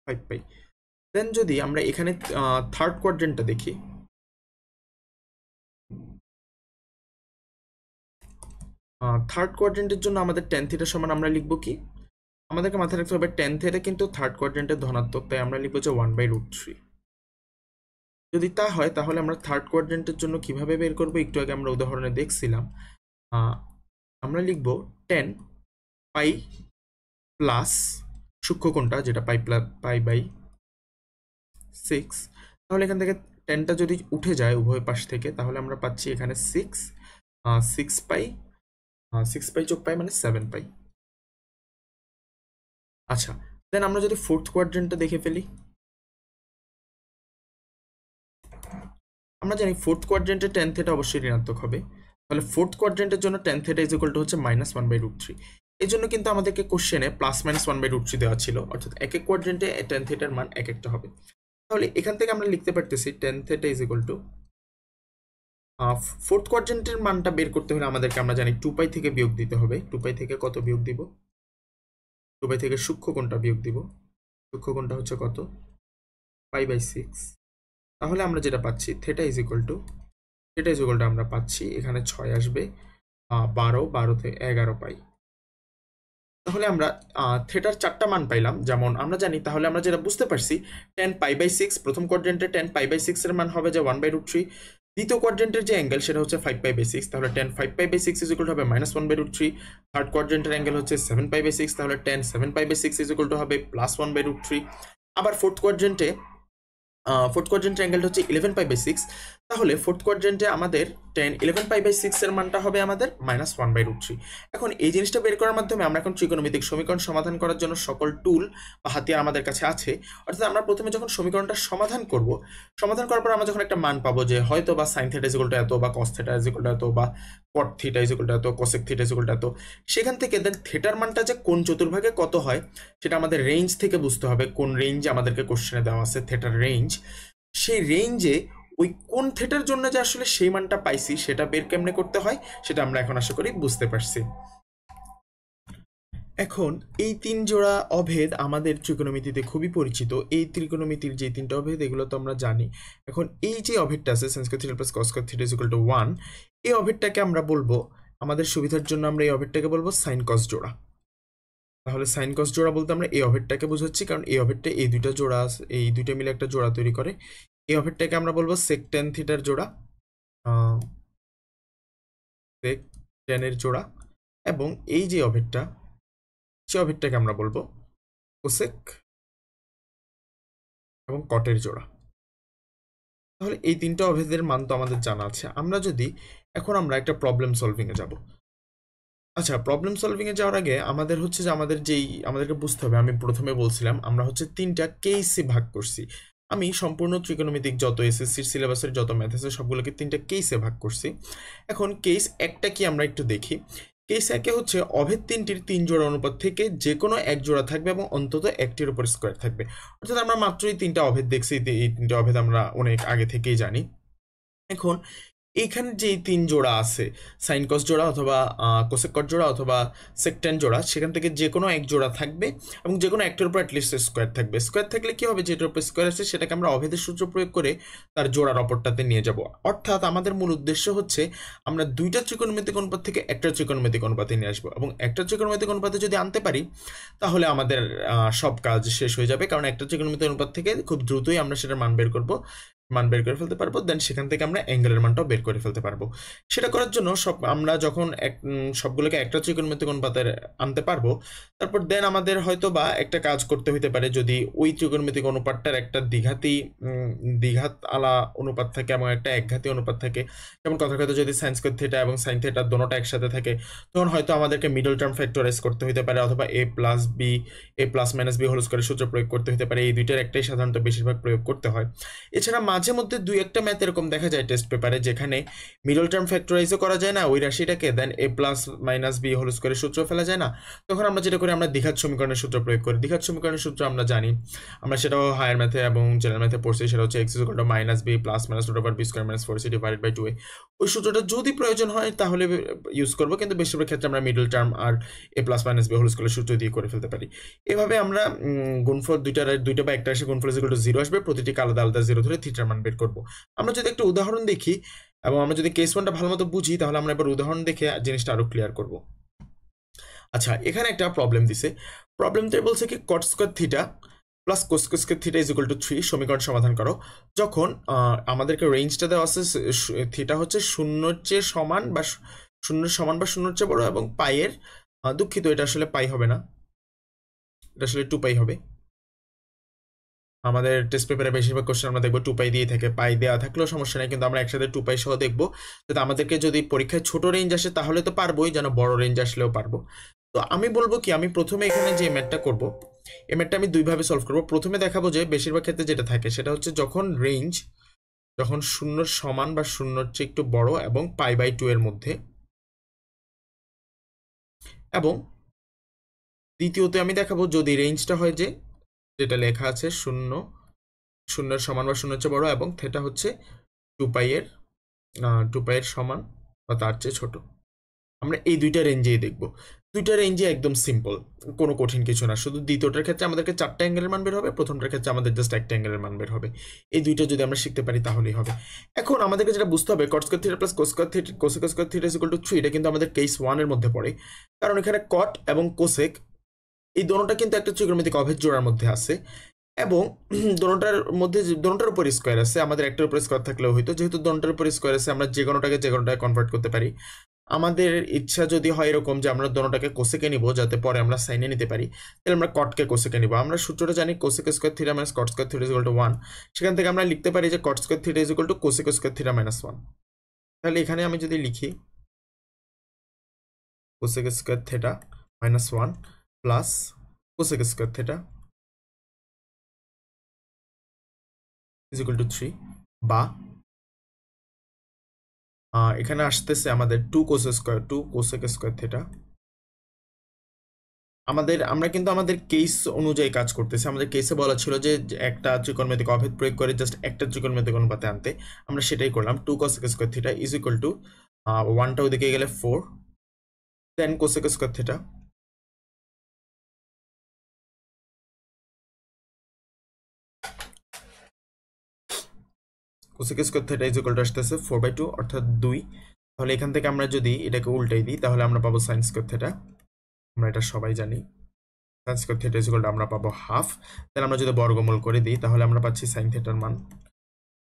5 পাই। দেন যদি আমরা এখানে থার্ড কোয়াড্রেন্টটা দেখি, থার্ড কোয়াড্রেন্টের জন্য আমাদের tan থিটা সমান আমরা লিখবো কি, আমাদেরকে মাথায় রাখতে হবে tan থিটা কিন্তু থার্ড কোয়াড্রেন্টের ধনাত্মক, তাই আমরা লিখবো যে 1/√3। যদি তা হয় তাহলে আমরা থার্ড কোয়াড্রেন্টের জন্য কিভাবে বের করবো, একটু আগে আমরা উদাহরণে দেখছিলাম, আমরা লিখবো tan পাই প্লাস সূক্ষ্মকোণটা যেটা π/6। তাহলে এখান থেকে টেনটা যদি উঠে যায় উভয় পাশ থেকে, তাহলে আমরা পাচ্ছি এখানে 6 পাই, 6 পাই যোগ পাই মানে 7 পাই। আচ্ছা, দেন আমরা যদি ফোর্থ কোয়াড্রেন্টটা দেখে ফেলি, আমরা জানি ফোর্থ কোয়াড্রেন্টে tan থিটা অবশ্যই ঋণাত্মক হবে, তাহলে ফোর্থ কোয়াড্রেন্টের জন্য tan theta is equal two হচ্ছে মাইনাস 1/√3। এই জন্য কিন্তু আমাদেরকে কোশ্চেনে প্লাস মাইনাস 1/√3 দেওয়া ছিল, অর্থাৎ এক এক কোয়াড্রেন্টে tan থিটার মান এক একটা হবে। তাহলে এখান থেকে আমরা লিখতে পারতেছি tan theta is equal to, fourth কোয়াড্রেন্টের মানটা বের করতে হলে আমাদেরকে আমরা জানি 2 পাই থেকে বিয়োগ দিতে হবে। 2 পাই থেকে কত বিয়োগ দিব, 2 পাই থেকে সূক্ষ্মকোণটা বিয়োগ দিব, সূক্ষ্মকোণটা হচ্ছে কত π/6। তাহলে আমরা যেটা পাচ্ছি থিটা ইজ ইকুয়াল টু আমরা পাচ্ছি এখানে 6 আসবে, 12 তে 11 পাই। তাহলে আমরা থিটার 4টা মান পাইলাম যেমন আমরা জানি, তাহলে আমরা যেটা বুঝতে পারছি tan π/6 প্রথম কোয়াড্রেন্টে tan π/6 এর মান হবে যে 1/√3, দ্বিতীয় কোয়াড্রেন্টের যে অ্যাঙ্গেল সেটা হচ্ছে 5π/6, তাহলে tan 5π/6 ইজ ইকুয়াল টু হবে -1/√3, থার্ড কোয়াড্রেন্টের অ্যাঙ্গেল হচ্ছে 7π/6, তাহলে tan 7π/6 ইজ ইকুয়াল টু হবে +1/√3। আবার ফোর্থ কোয়াড্রেন্টের অ্যাঙ্গেলটা হচ্ছে 11π/6, তাহলে ফোর্থ কোয়াড্রেন্টে আমাদের tan 11π/6 এর মানটা হবে আমাদের -1/√3। এখন এই জিনিসটা বের করার মাধ্যমে আমরা এখন ত্রিকোণমিতিক সমীকরণ সমাধান করার জন্য সকল টুল বা হাতিয়ার আমাদের কাছে আছে। অর্থাৎ আমরা প্রথমে যখন সমীকরণটা সমাধান করার পর আমরা যখন একটা মান পাবো যে হয়তো বা sin θ ইজ ইকুয়াল টু এত, বা cos θ ইজ ইকুয়াল টু এত, বা cot θ ইজ ইকুয়াল টু এত, cosec θ ইজ ইকুয়াল টু এত, সেখান থেকে দেন থিটার মানটা যে কোন চতুর্ভাগে কত হয় সেটা আমাদের রেঞ্জ থেকে বুঝতে হবে। কোন রেঞ্জে আমাদেরকে কোশ্চেনে দেওয়া আছে থিটার রেঞ্জ, সেই রেঞ্জে ওই কোন থিটার জন্য যে আসলে সেই মানটা পাইছি সেটা বের কেমনে করতে হয় সেটা আমরা এখন আশা করি বুঝতে পারছি। এখন এই 3 জোড়া অভেদ আমাদের ত্রিকোণমিতিতে খুবই পরিচিত। এই ত্রিকোণমিতির যে 3টা অভেদ এগুলো তো আমরা জানি। এখন এই যে অভেদটা আছে sin square theta plus cos square theta is equal to 1, এই অভেদটাকে আমরা বলবো, আমাদের সুবিধার জন্য আমরা এই অভেদটাকে বলবো sin cos জোড়া। তাহলে sin cos জোড়া বলতে আমরা এই অভেদটাকে বোঝাচ্ছি, কারণ এই অভেদটা এই দুইটা জোড়া আছে, এই দুইটা মিলে একটা জোড়া তৈরি করে। এই অভেদটাকে আমরা বলবো sec tan থিটার জোড়া, sec tan এর জোড়া। এবং এই যে অভেদটা, সেই অভেদটাকে আমরা বলবো cosec এবং কটের জোড়া। তাহলে এই 3টা অভেদের মান তো আমাদের জানা আছে। এখন আমরা একটা প্রবলেম সলভিং এ যাব। আচ্ছা, প্রবলেম সলভিং এ যাওয়ার আগে আমাদের হচ্ছে যে আমাদেরকে বুঝতে হবে, আমি প্রথমে বলছিলাম আমরা হচ্ছে 3টা কেসে ভাগ করছি। আমি সম্পূর্ণ ত্রিকোণমিতিক যত এসএসসির সিলেবাসের যত ম্যাথ আছে সবগুলোকে 3টা কেসে ভাগ করছি। এখন কেস একটা কি আমরা একটু দেখি। কেস একে হচ্ছে অভেদ 3টির 3 জোড়া অনুপাত থেকে যে কোনো এক জোড়া থাকবে এবং অন্তত একটির উপর স্কোয়ার থাকবে। অর্থাৎ আমরা মাত্রই 3টা অভেদ দেখছি, এই 3টা অভেদ আমরা অনেক আগে থেকেই জানি। এখন এইখানে যে 3 জোড়া আছে, সাইন কস জোড়া অথবা কোসেক কট জোড়া অথবা সেকট্যান জোড়া, সেখান থেকে যে কোনো এক জোড়া থাকবে এবং যে কোনো একটার উপর অ্যাটলিস্ট স্কোয়ার থাকবে। স্কোয়ার থাকলে কি হবে, যেটার উপর স্কোয়ার আছে সেটাকে আমরা অভেদের সূত্র প্রয়োগ করে তার জোড়ার অপরটাতে নিয়ে যাব। অর্থাৎ আমাদের মূল উদ্দেশ্য হচ্ছে আমরা দুইটা ত্রিকোণমিতিক অনুপাত থেকে একটা ত্রিকোণমিতিক অনুপাতে নিয়ে আসবো, এবং একটা ত্রিকোণমিতিক অনুপাতে যদি আনতে পারি তাহলে আমাদের সব কাজ শেষ হয়ে যাবে। কারণ একটা ত্রিকোণমিতিক অনুপাত থেকে খুব দ্রুতই আমরা সেটার মান বের করে ফেলতে পারবো। দেন সেখান থেকে আমরা অ্যাঙ্গেলের মানটাও বের করে ফেলতে পারবো। সেটা করার জন্য আমরা যখন সবগুলোকে একটা ত্রিকোণমিতিক অনুপাতে আনতে পারবো, তারপর দেন আমাদের হয়তো বা একটা কাজ করতে হইতে পারে, যদি ওই ত্রিকোণমিতিক অনুপাতটার একটা দ্বিঘাত আলা অনুপাত থাকে এবং একটা একঘাতী অনুপাত থাকে, যেমন কথার কথা যদি সাইন স্কয়ার থিটা এবং সাইন থিটা দোনোটা একসাথে থাকে, তখন হয়তো আমাদেরকে মিডল টার্ম ফ্যাক্টরাইজ করতে হইতে পারে, অথবা a plus minus B whole স্কয়ারের সূত্র প্রয়োগ করতে হইতে পারে। এই দুইটার একটাই সাধারণত বেশিরভাগ প্রয়োগ করতে হয়। এছাড়া মাঝে মধ্যে দুই একটা ম্যাথ এরকম দেখা যায় টেস্ট পেপারে, যেখানে মিডল টার্ম ফ্যাক্টরাইজও করা যায় না ওই রাশিটাকে, then a plus minus B whole স্কয়ারের সূত্র ফেলা যায় না, তখন আমরা যেটা করি আমরা দ্বিঘাত সমীকরণের সূত্র প্রয়োগ করি। দ্বিঘাত সমীকরণের সূত্র আমরা জানি, আমরা সেটাও হায়ার ম্যাথে এবং জেনারেল ম্যাথে পড়ছি, সেটা হচ্ছে x equal to minus b plus minus root over b square minus 4c divided by 2a। ওই সূত্রটা যদি প্রয়োজন হয় তাহলে ইউজ করবো, কিন্তু বেশিরভাগ ক্ষেত্রে আমরা মিডল টার্ম আর a plus minus B whole স্কয়ারের সূত্র দিয়ে করে ফেলতে পারি। এভাবে আমরা গুণফল দুইটা বা একটা আসে গুণফল ইকুয়াল টু 0 আসবে, প্রতিটিকে আলাদা আলাদা 0 ধরে থিটার মান বের করবো। আমরা যদি একটা উদাহরণ দেখি এবং আমরা যদি কেস ওয়ানটা ভালো মতো বুঝি, তাহলে আমরা এবার উদাহরণ দেখে জিনিসটা আরো ক্লিয়ার করব। আচ্ছা, এখানে একটা প্রবলেম দিছে। প্রবলেমটা বলছে কি cot square theta plus cos square theta is equal two 3 সমীকরণ সমাধান করো। যখন আমাদেরকে রেঞ্জটা দেওয়া আছে, থিটা হচ্ছে 0 চেয়ে সমান বা 0 চেয়ে বড় এবং পাইয়ের, দুঃখিত এটা আসলে পাই হবে না, এটা আসলে 2 পাই হবে। আমাদের টেস্ট পেপারে বেশিরভাগ কোশ্চেন আমরা দেখবো 2 পাই দিয়ে থাকে, পাই দেওয়া থাকলেও সমস্যা নেই, কিন্তু আমরা একসাথে 2 পাই সহ দেখবো। যাতে আমাদেরকে যদি পরীক্ষায় ছোট রেঞ্জ আসে তাহলে তো পারবোই, যেন বড় রেঞ্জ আসলেও পারবো। তো আমি বলবো কি, আমি প্রথমে এখানে যে ম্যাথটা করব, এই ম্যাথটা আমি দুইভাবে সলভ করবো। প্রথমে দেখাবো যে বেশিরভাগ ক্ষেত্রে যেটা থাকে সেটা হচ্ছে যখন 0 সমান বা 0 চেয়ে একটু বড় এবং π/2 এর মধ্যে, এবং দ্বিতীয়ত আমি দেখাবো যদি রেঞ্জটা হয় যে যেটা লেখা আছে 0 সমান বা 0 চেয়ে বড় এবং থিটা হচ্ছে 2 পাইয়ের সমান বা তার চেয়ে ছোট। আমরা এই দুইটা রেঞ্জেই দেখব। দুইটা রেঞ্জে একদম সিম্পল, কোনো কঠিন কিছু না। শুধু দ্বিতীয়টার ক্ষেত্রে আমাদেরকে 4টা অ্যাঙ্গেলের মান বের হবে, প্রথমটার ক্ষেত্রে আমাদের জাস্ট একটা অ্যাঙ্গেলের মান বের হবে। এই দুইটা যদি আমরা শিখতে পারি তাহলেই হবে। এখন আমাদেরকে যেটা বুঝতে হবে, cot square theta plus cosec square theta is equal two 3, এটা কিন্তু আমাদের কেস 1 এর মধ্যে পড়ে, কারণ এখানে cot এবং cosec এই দোনোটা কিন্তু একটা ত্রিকোণমিতিক অভেদ জোড়ার মধ্যে আছে এবং দোনোটার মধ্যে দোনোটার উপর স্কোয়ার আছে, আমাদের একটার উপর স্কোয়ার থাকলেও হয়তো, যেহেতু দোনোটার উপর স্কোয়ার আছে আমরা যে কোনোটাকে কনভার্ট করতে পারি। আমাদের ইচ্ছা যদি হয় এরকম যে আমরা দোনোটাকে কোসেকে নিব যাতে পরে আমরা সাইনে নিতে পারি, তাহলে আমরা কটকে কোসেকে নিব। আমরা সূত্রটা জানি cosec square theta minus cot square theta is equal to 1। সেখান থেকে আমরা লিখতে পারি যে cot square theta is equal two cosec square theta minus 1। তাহলে এখানে আমি যদি লিখি cosec square theta minus 1 plus cosec square theta is equal two 3, বা এখানে আসতেছে আমাদের 2 কোসেক স্কোয়ার থিটা। আমরা কিন্তু আমাদের কেস অনুযায়ী কাজ করতেছি। আমাদের কেসে বলা ছিল যে একটা ত্রিকোণমিতিক অভেদ প্রয়োগ করে জাস্ট একটা ত্রিকোণমিতিক অনুপাতে আনতে, আমরা সেটাই করলাম। 2 cosec square theta is equal to 1টা ওদিকে গেলে 4, then cosec square theta cosec square theta is equal to আসতেছে 4/2 অর্থাৎ 2। তাহলে এখান থেকে আমরা যদি এটাকে উল্টাই দিই তাহলে আমরা পাবো সাইন স্কোয়ার থিটা। আমরা এটা সবাই জানি, sine square theta is equal to আমরা পাবো হাফ। তাহলে আমরা যদি বর্গমূল করে দিই তাহলে আমরা পাচ্ছি সাইন থিটার মান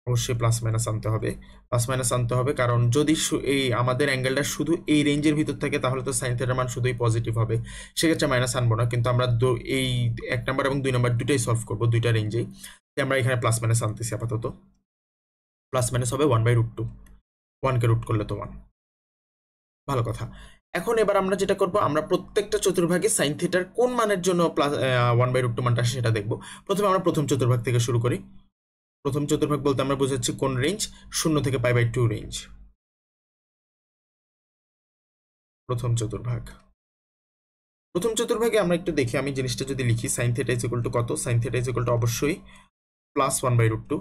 অবশ্যই প্লাস মাইনাস আনতে হবে, কারণ যদি এই আমাদের অ্যাঙ্গেলটা শুধু এই রেঞ্জের ভিতর থাকে তাহলে তো সাইন থিটার মান শুধুই পজিটিভ হবে, সেক্ষেত্রে মাইনাস আনবো না। কিন্তু আমরা এই 1 নম্বর এবং 2 নম্বর দুটাই সলভ করবো, দুইটা রেঞ্জেই। আমরা এখানে প্লাস মাইনাস আনতেছি আপাতত। প্লাস মাইনাস হবে 1/√2, 1কে রুট করলে তো 1। ভালো কথা। এখন এবার আমরা যেটা করবো, আমরা প্রত্যেকটা চতুর্ভাগে সাইন থিটার কোন মানের জন্য প্লাস 1/√2 মানটা আসে সেটা দেখবো। প্রথমে আমরা প্রথম চতুর্ভাগ থেকে শুরু করি। প্রথম চতুর্ভাগ বলতে আমরা বুঝাচ্ছি কোন রেঞ্জ, 0 থেকে π/2 রেঞ্জ। প্রথম চতুর্ভাগে আমরা একটু দেখি, আমি জিনিসটা যদি লিখি sine theta is equal to কত, sine theta is equal to অবশ্যই প্লাস 1/√2।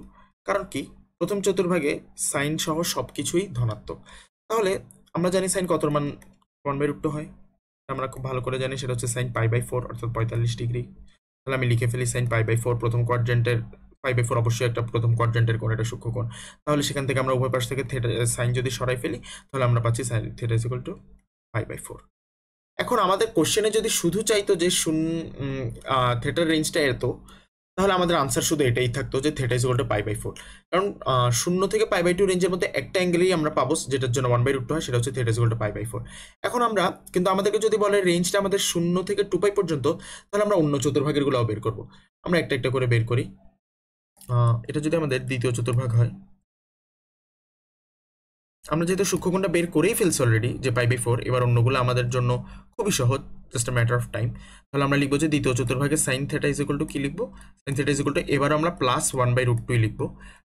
কারণ কি, প্রথম চতুর্ভাগে সাইন সহ সবকিছুই ধনাত্মক। তাহলে আমরা জানি সাইন কত মান 1/√2 হয়, আমরা খুব ভালো করে জানি সেটা হচ্ছে সাইন π/4 অর্থাৎ 45 ডিগ্রি। তাহলে আমি লিখে ফেলি সাইন π/4, প্রথম কোয়াড্রেন্টের π/4 অবশ্যই একটা প্রথম কোয়াড্রেন্টের কোণ, এটা সূক্ষ্মকোণ। তাহলে সেখান থেকে আমরা উভয় পাশ থেকে সাইন যদি সরাই ফেলি তাহলে আমরা পাচ্ছি sine theta is equal to π/4। এখন আমাদের কোশ্চেনে যদি শুধু চাইতো যে থিটার রেঞ্জটা এত, তাহলে আমাদের আনসার শুধু এটাই থাকতো যে থিটা ইজ ইকুয়াল টু π/4। কারণ 0 থেকে π/2 রেঞ্জের মধ্যে একটা অ্যাঙ্গেলেই আমরা পাবো যেটার জন্য 1/√2 হয়, সেটা হচ্ছে থিটা ইজ ইকুয়াল টু π/4। এখন আমরা কিন্তু আমাদেরকে যদি বলে রেঞ্জটা আমাদের 0 থেকে 2π পর্যন্ত, তাহলে আমরা অন্য চতুর্ভাগের গুলোও বের করবো। আমরা একটা একটা করে বের করি। এটা যদি আমাদের দ্বিতীয় চতুর্ভাগ হয়, আমরা যেহেতু সূক্ষ্মকোণটা বের করেই ফেলছি অলরেডি যে π/4, এবার অন্যগুলো আমাদের জন্য খুবই সহজ, just a matter of time. তাহলে আমরা লিখবো যে দ্বিতীয় চতুর্ভাগে sine theta is equal to কি লিখবো, sine theta is equal to এবার আমরা প্লাস 1/√2 লিখবো,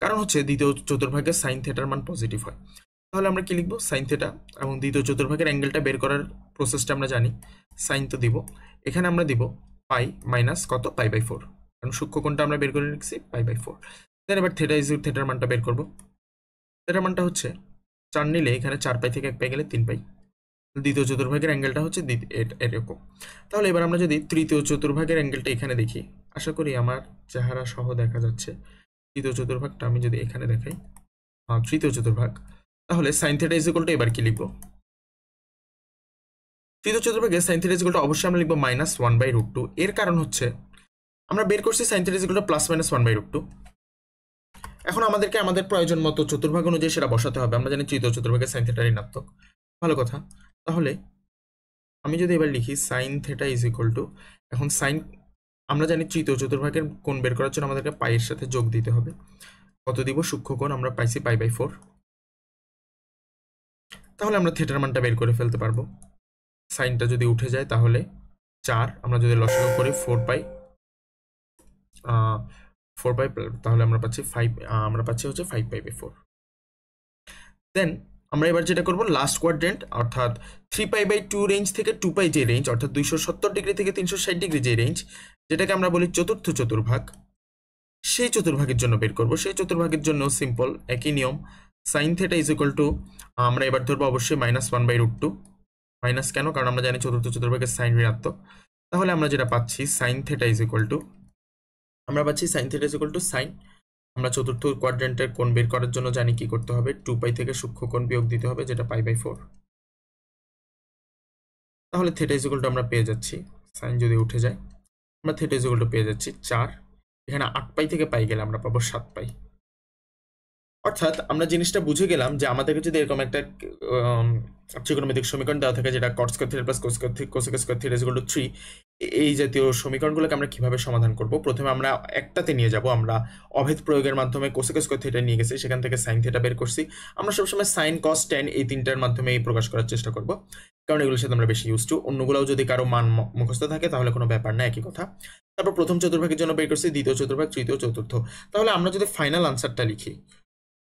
কারণ হচ্ছে দ্বিতীয় চতুর্ভাগে সাইন থিটার মান পজিটিভ হয়। তাহলে আমরা কি লিখবো, সাইন থিটা, এবং দ্বিতীয় চতুর্ভাগের অ্যাঙ্গেলটা বের করার প্রসেসটা আমরা জানি, সাইন তো দিব, এখানে আমরা দিব পাই মাইনাস কত π/4, কারণ সূক্ষ্মকোণটা আমরা বের করে লিখছি π/4। দেন এবার থিটার মানটা বের করবো। থিটার মানটা হচ্ছে 4 নিলে এখানে 4π থেকে 1π গেলে 3π। দ্বিতীয় চতুর্ভাগের অ্যাঙ্গেলটা হচ্ছে এরকম। তাহলে এবার আমরা যদি তৃতীয় চতুর্ভাগের অ্যাঙ্গেলটা এখানে দেখি, আশা করি আমার চেহারা সহ দেখা যাচ্ছে। তৃতীয় চতুর্ভাগটা আমি যদি এখানে দেখাই, তৃতীয় চতুর্ভাগ, তাহলে sine theta is equal to এবার কি লিখবো, তৃতীয় চতুর্ভাগে sine theta is equal to অবশ্যই আমরা লিখবো মাইনাস 1/√2। এর কারণ হচ্ছে আমরা বের করছি sign theta is equal two plus minus 1/√2। এখন আমাদেরকে আমাদের প্রয়োজন মতো চতুর্ভাগ অনুযায়ী সেটা বসাতে হবে। আমরা জানি তৃতীয় চতুর্ভাগে সাইন থিটা ঋণাত্মক। ভালো কথা। তাহলে আমি যদি এবার লিখি sine theta is equal two, এখন সাইন আমরা জানি তৃতীয় চতুর্ভাগের কোণ বের করার জন্য আমাদেরকে পাইয়ের সাথে যোগ দিতে হবে। কত দিব, সূক্ষ্মকোণ আমরা পাইছি π/4। তাহলে আমরা থিটার মানটা বের করে ফেলতে পারবো। সাইনটা যদি উঠে যায় তাহলে 4, আমরা যদি লসাগু করি 4π, তাহলে আমরা পাচ্ছি 5, আমরা পাচ্ছি হচ্ছে 5π/4। দেন আমরা এবার যেটা করবো, লাস্ট কোয়াড্রেন্ট অর্থাৎ 3π/2 রেঞ্জ থেকে 2π যে রেঞ্জ, অর্থাৎ 270 ডিগ্রি থেকে 360 ডিগ্রি যে রেঞ্জ, যেটাকে আমরা বলি চতুর্থ চতুর্ভাগ, সেই চতুর্ভাগের জন্য বের করবো। সেই চতুর্ভাগের জন্য সিম্পল একই নিয়ম, sign theta is equal to আমরা এবার ধরবো অবশ্যই মাইনাস 1/√2। মাইনাস কেন, কারণ আমরা জানি চতুর্থ চতুর্ভাগের সাইন ঋণাত্মক। তাহলে আমরা যেটা পাচ্ছি sine theta is equal to, আমরা পাচ্ছি sine theta is equal to sine, আমরা চতুর্থ কোয়াড্রেন্টের কোণ বের করার জন্য জানি কি করতে হবে, 2π থেকে সূক্ষ্মকোণ বিয়োগ দিতে হবে যেটা π/4। তাহলে থিটা ইজ ইকুয়াল টু আমরা পেয়ে যাচ্ছি সাইন যদি উঠে যায় আমরা থিটা ইকুয়াল টু পেয়ে যাচ্ছি 4। এখানে 8 পাই থেকে পাই গেলে আমরা পাবো 7 পাই। অর্থাৎ আমরা জিনিসটা বুঝে গেলাম যে আমাদেরকে যদি এরকম একটা ত্রিকোণমিতিক সমীকরণ দেওয়া থাকে যেটা কট square theta plus cosec square theta equal to 3, এই জাতীয় সমীকরণগুলোকে আমরা কিভাবে সমাধান করব। প্রথমে আমরা একটাতে নিয়ে যাব। আমরা অভেদ প্রয়োগের মাধ্যমে কোসেক স্কয়ার থিটা নিয়ে গেছি, সেখান থেকে সাইন থিটা বের করছি। আমরা সবসময় সাইন কস ট্যান এই তিনটার মাধ্যমে প্রকাশ করার চেষ্টা করব, কারণ এগুলোর সাথে আমরা বেশি ইউজ টু। অন্যগুলোও যদি কারো মান মুখস্থ থাকে তাহলে কোনো ব্যাপার না, একই কথা। তারপর প্রথম চতুর্ভাগের জন্য বের করছি, দ্বিতীয় চতুর্ভাগ, তৃতীয়, চতুর্থ। তাহলে আমরা যদি ফাইনাল আনসারটা লিখি,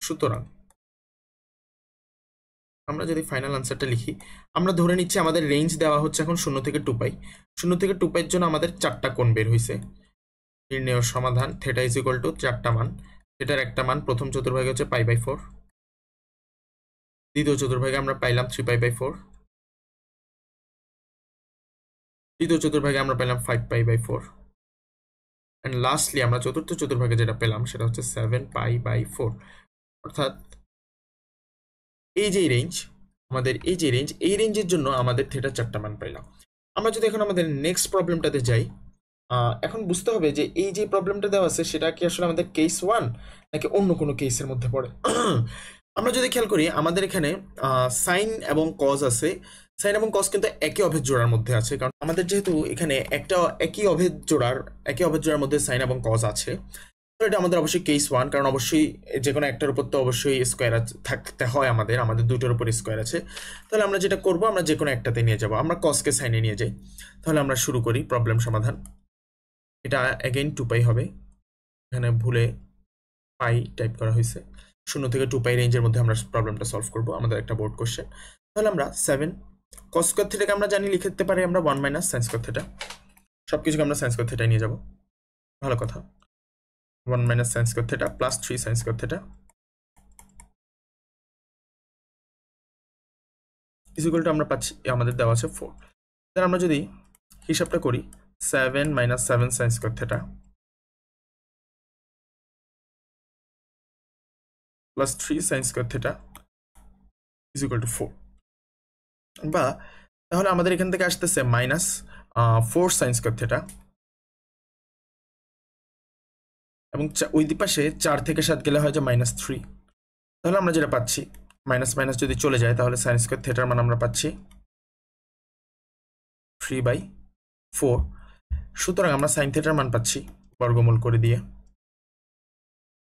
সুতরাং আমরা যদি ফাইনাল আনসারটা লিখি, আমরা ধরে নিচ্ছি আমাদের রেঞ্জ দেওয়া হচ্ছে এখন 0 থেকে 2 পাই। 0 থেকে 2 পাইয়ের জন্য আমাদের 4টা কোণ বের হয়েছে। নির্ণেয় সমাধান থিটা ইজ ইকুয়াল টু 4টা মান। থিটার একটা মান প্রথম চতুর্ভাগে হচ্ছে π/4, দ্বিতীয় চতুর্ভাগে আমরা পাইলাম 3π/4, তৃতীয় চতুর্ভাগে আমরা পেলাম 5π/4, অ্যান্ড লাস্টলি আমরা চতুর্থ চতুর্ভাগে যেটা পেলাম সেটা হচ্ছে 7π/4। অর্থাৎ এই যে রেঞ্জ, আমাদের এই যে রেঞ্জ, এই রেঞ্জের জন্য আমাদের থিটা 4টা মান পাইলাম। আমরা যদি এখন আমাদের নেক্সট প্রবলেমটাতে যাই, এখন বুঝতে হবে যে এই যে প্রবলেমটা দেওয়া আছে সেটা কি আসলে আমাদের কেস 1 নাকি অন্য কোনো কেসের মধ্যে পড়ে। আমরা যদি খেয়াল করি আমাদের এখানে সাইন এবং কজ আছে। সাইন এবং কজ কিন্তু একই অভেদ জোড়ার মধ্যে আছে, কারণ আমাদের যেহেতু এখানে একটা একই অভেদ জোড়ার মধ্যে সাইন এবং কজ আছে, তো এটা আমাদের অবশ্যই কেস 1, কারণ অবশ্যই যে কোনো একটার উপর তো অবশ্যই স্কোয়ার থাকতে হয়। আমাদের দুটোর উপর স্কোয়ার আছে। তাহলে আমরা যেটা করব, আমরা যে কোনো একটাতে নিয়ে যাব। আমরা কজকে সাইনে নিয়ে যাই। তাহলে আমরা শুরু করি প্রবলেম সমাধান। এটা অ্যাগেইন 2 পাই হবে, এখানে ভুলে পাই টাইপ করা হয়েছে। 0 থেকে 2 পাই রেঞ্জের মধ্যে আমরা প্রবলেমটা সলভ করব, আমাদের একটা বোর্ড কোশ্চেন। তাহলে আমরা 7 কস স্কয়ার থিটাকে আমরা জানি লিখে দিতে পারি আমরা 1 মাইনাস সাইন স্কয়ার থিটা। সবকিছুকে আমরা সাইন স্কয়ার থিটায় নিয়ে যাব, ভালো কথা। 1 minus sine square theta plus 3 sine square theta equal to আমরা পাচ্ছি আমাদের দেওয়া আছে 4। তাহলে আমরা যদি হিসাবটা করি, 7 minus 7 sine square theta plus 3 sine square theta is equal two 4, বা তাহলে আমাদের এখান থেকে আসতেছে মাইনাস 4 সাইন স্কয়ার থিটা, এবং ওই পাশে 4 থেকে 7 গেলে হয় যে -3। তাহলে আমরা যেটা পাচ্ছি, মাইনাস মাইনাস যদি চলে যায় তাহলে সাইন স্কয়ার থিটার মান আমরা পাচ্ছি 3/4। সুতরাং আমরা সাইন থিটার মান পাচ্ছি বর্গমূল করে দিয়ে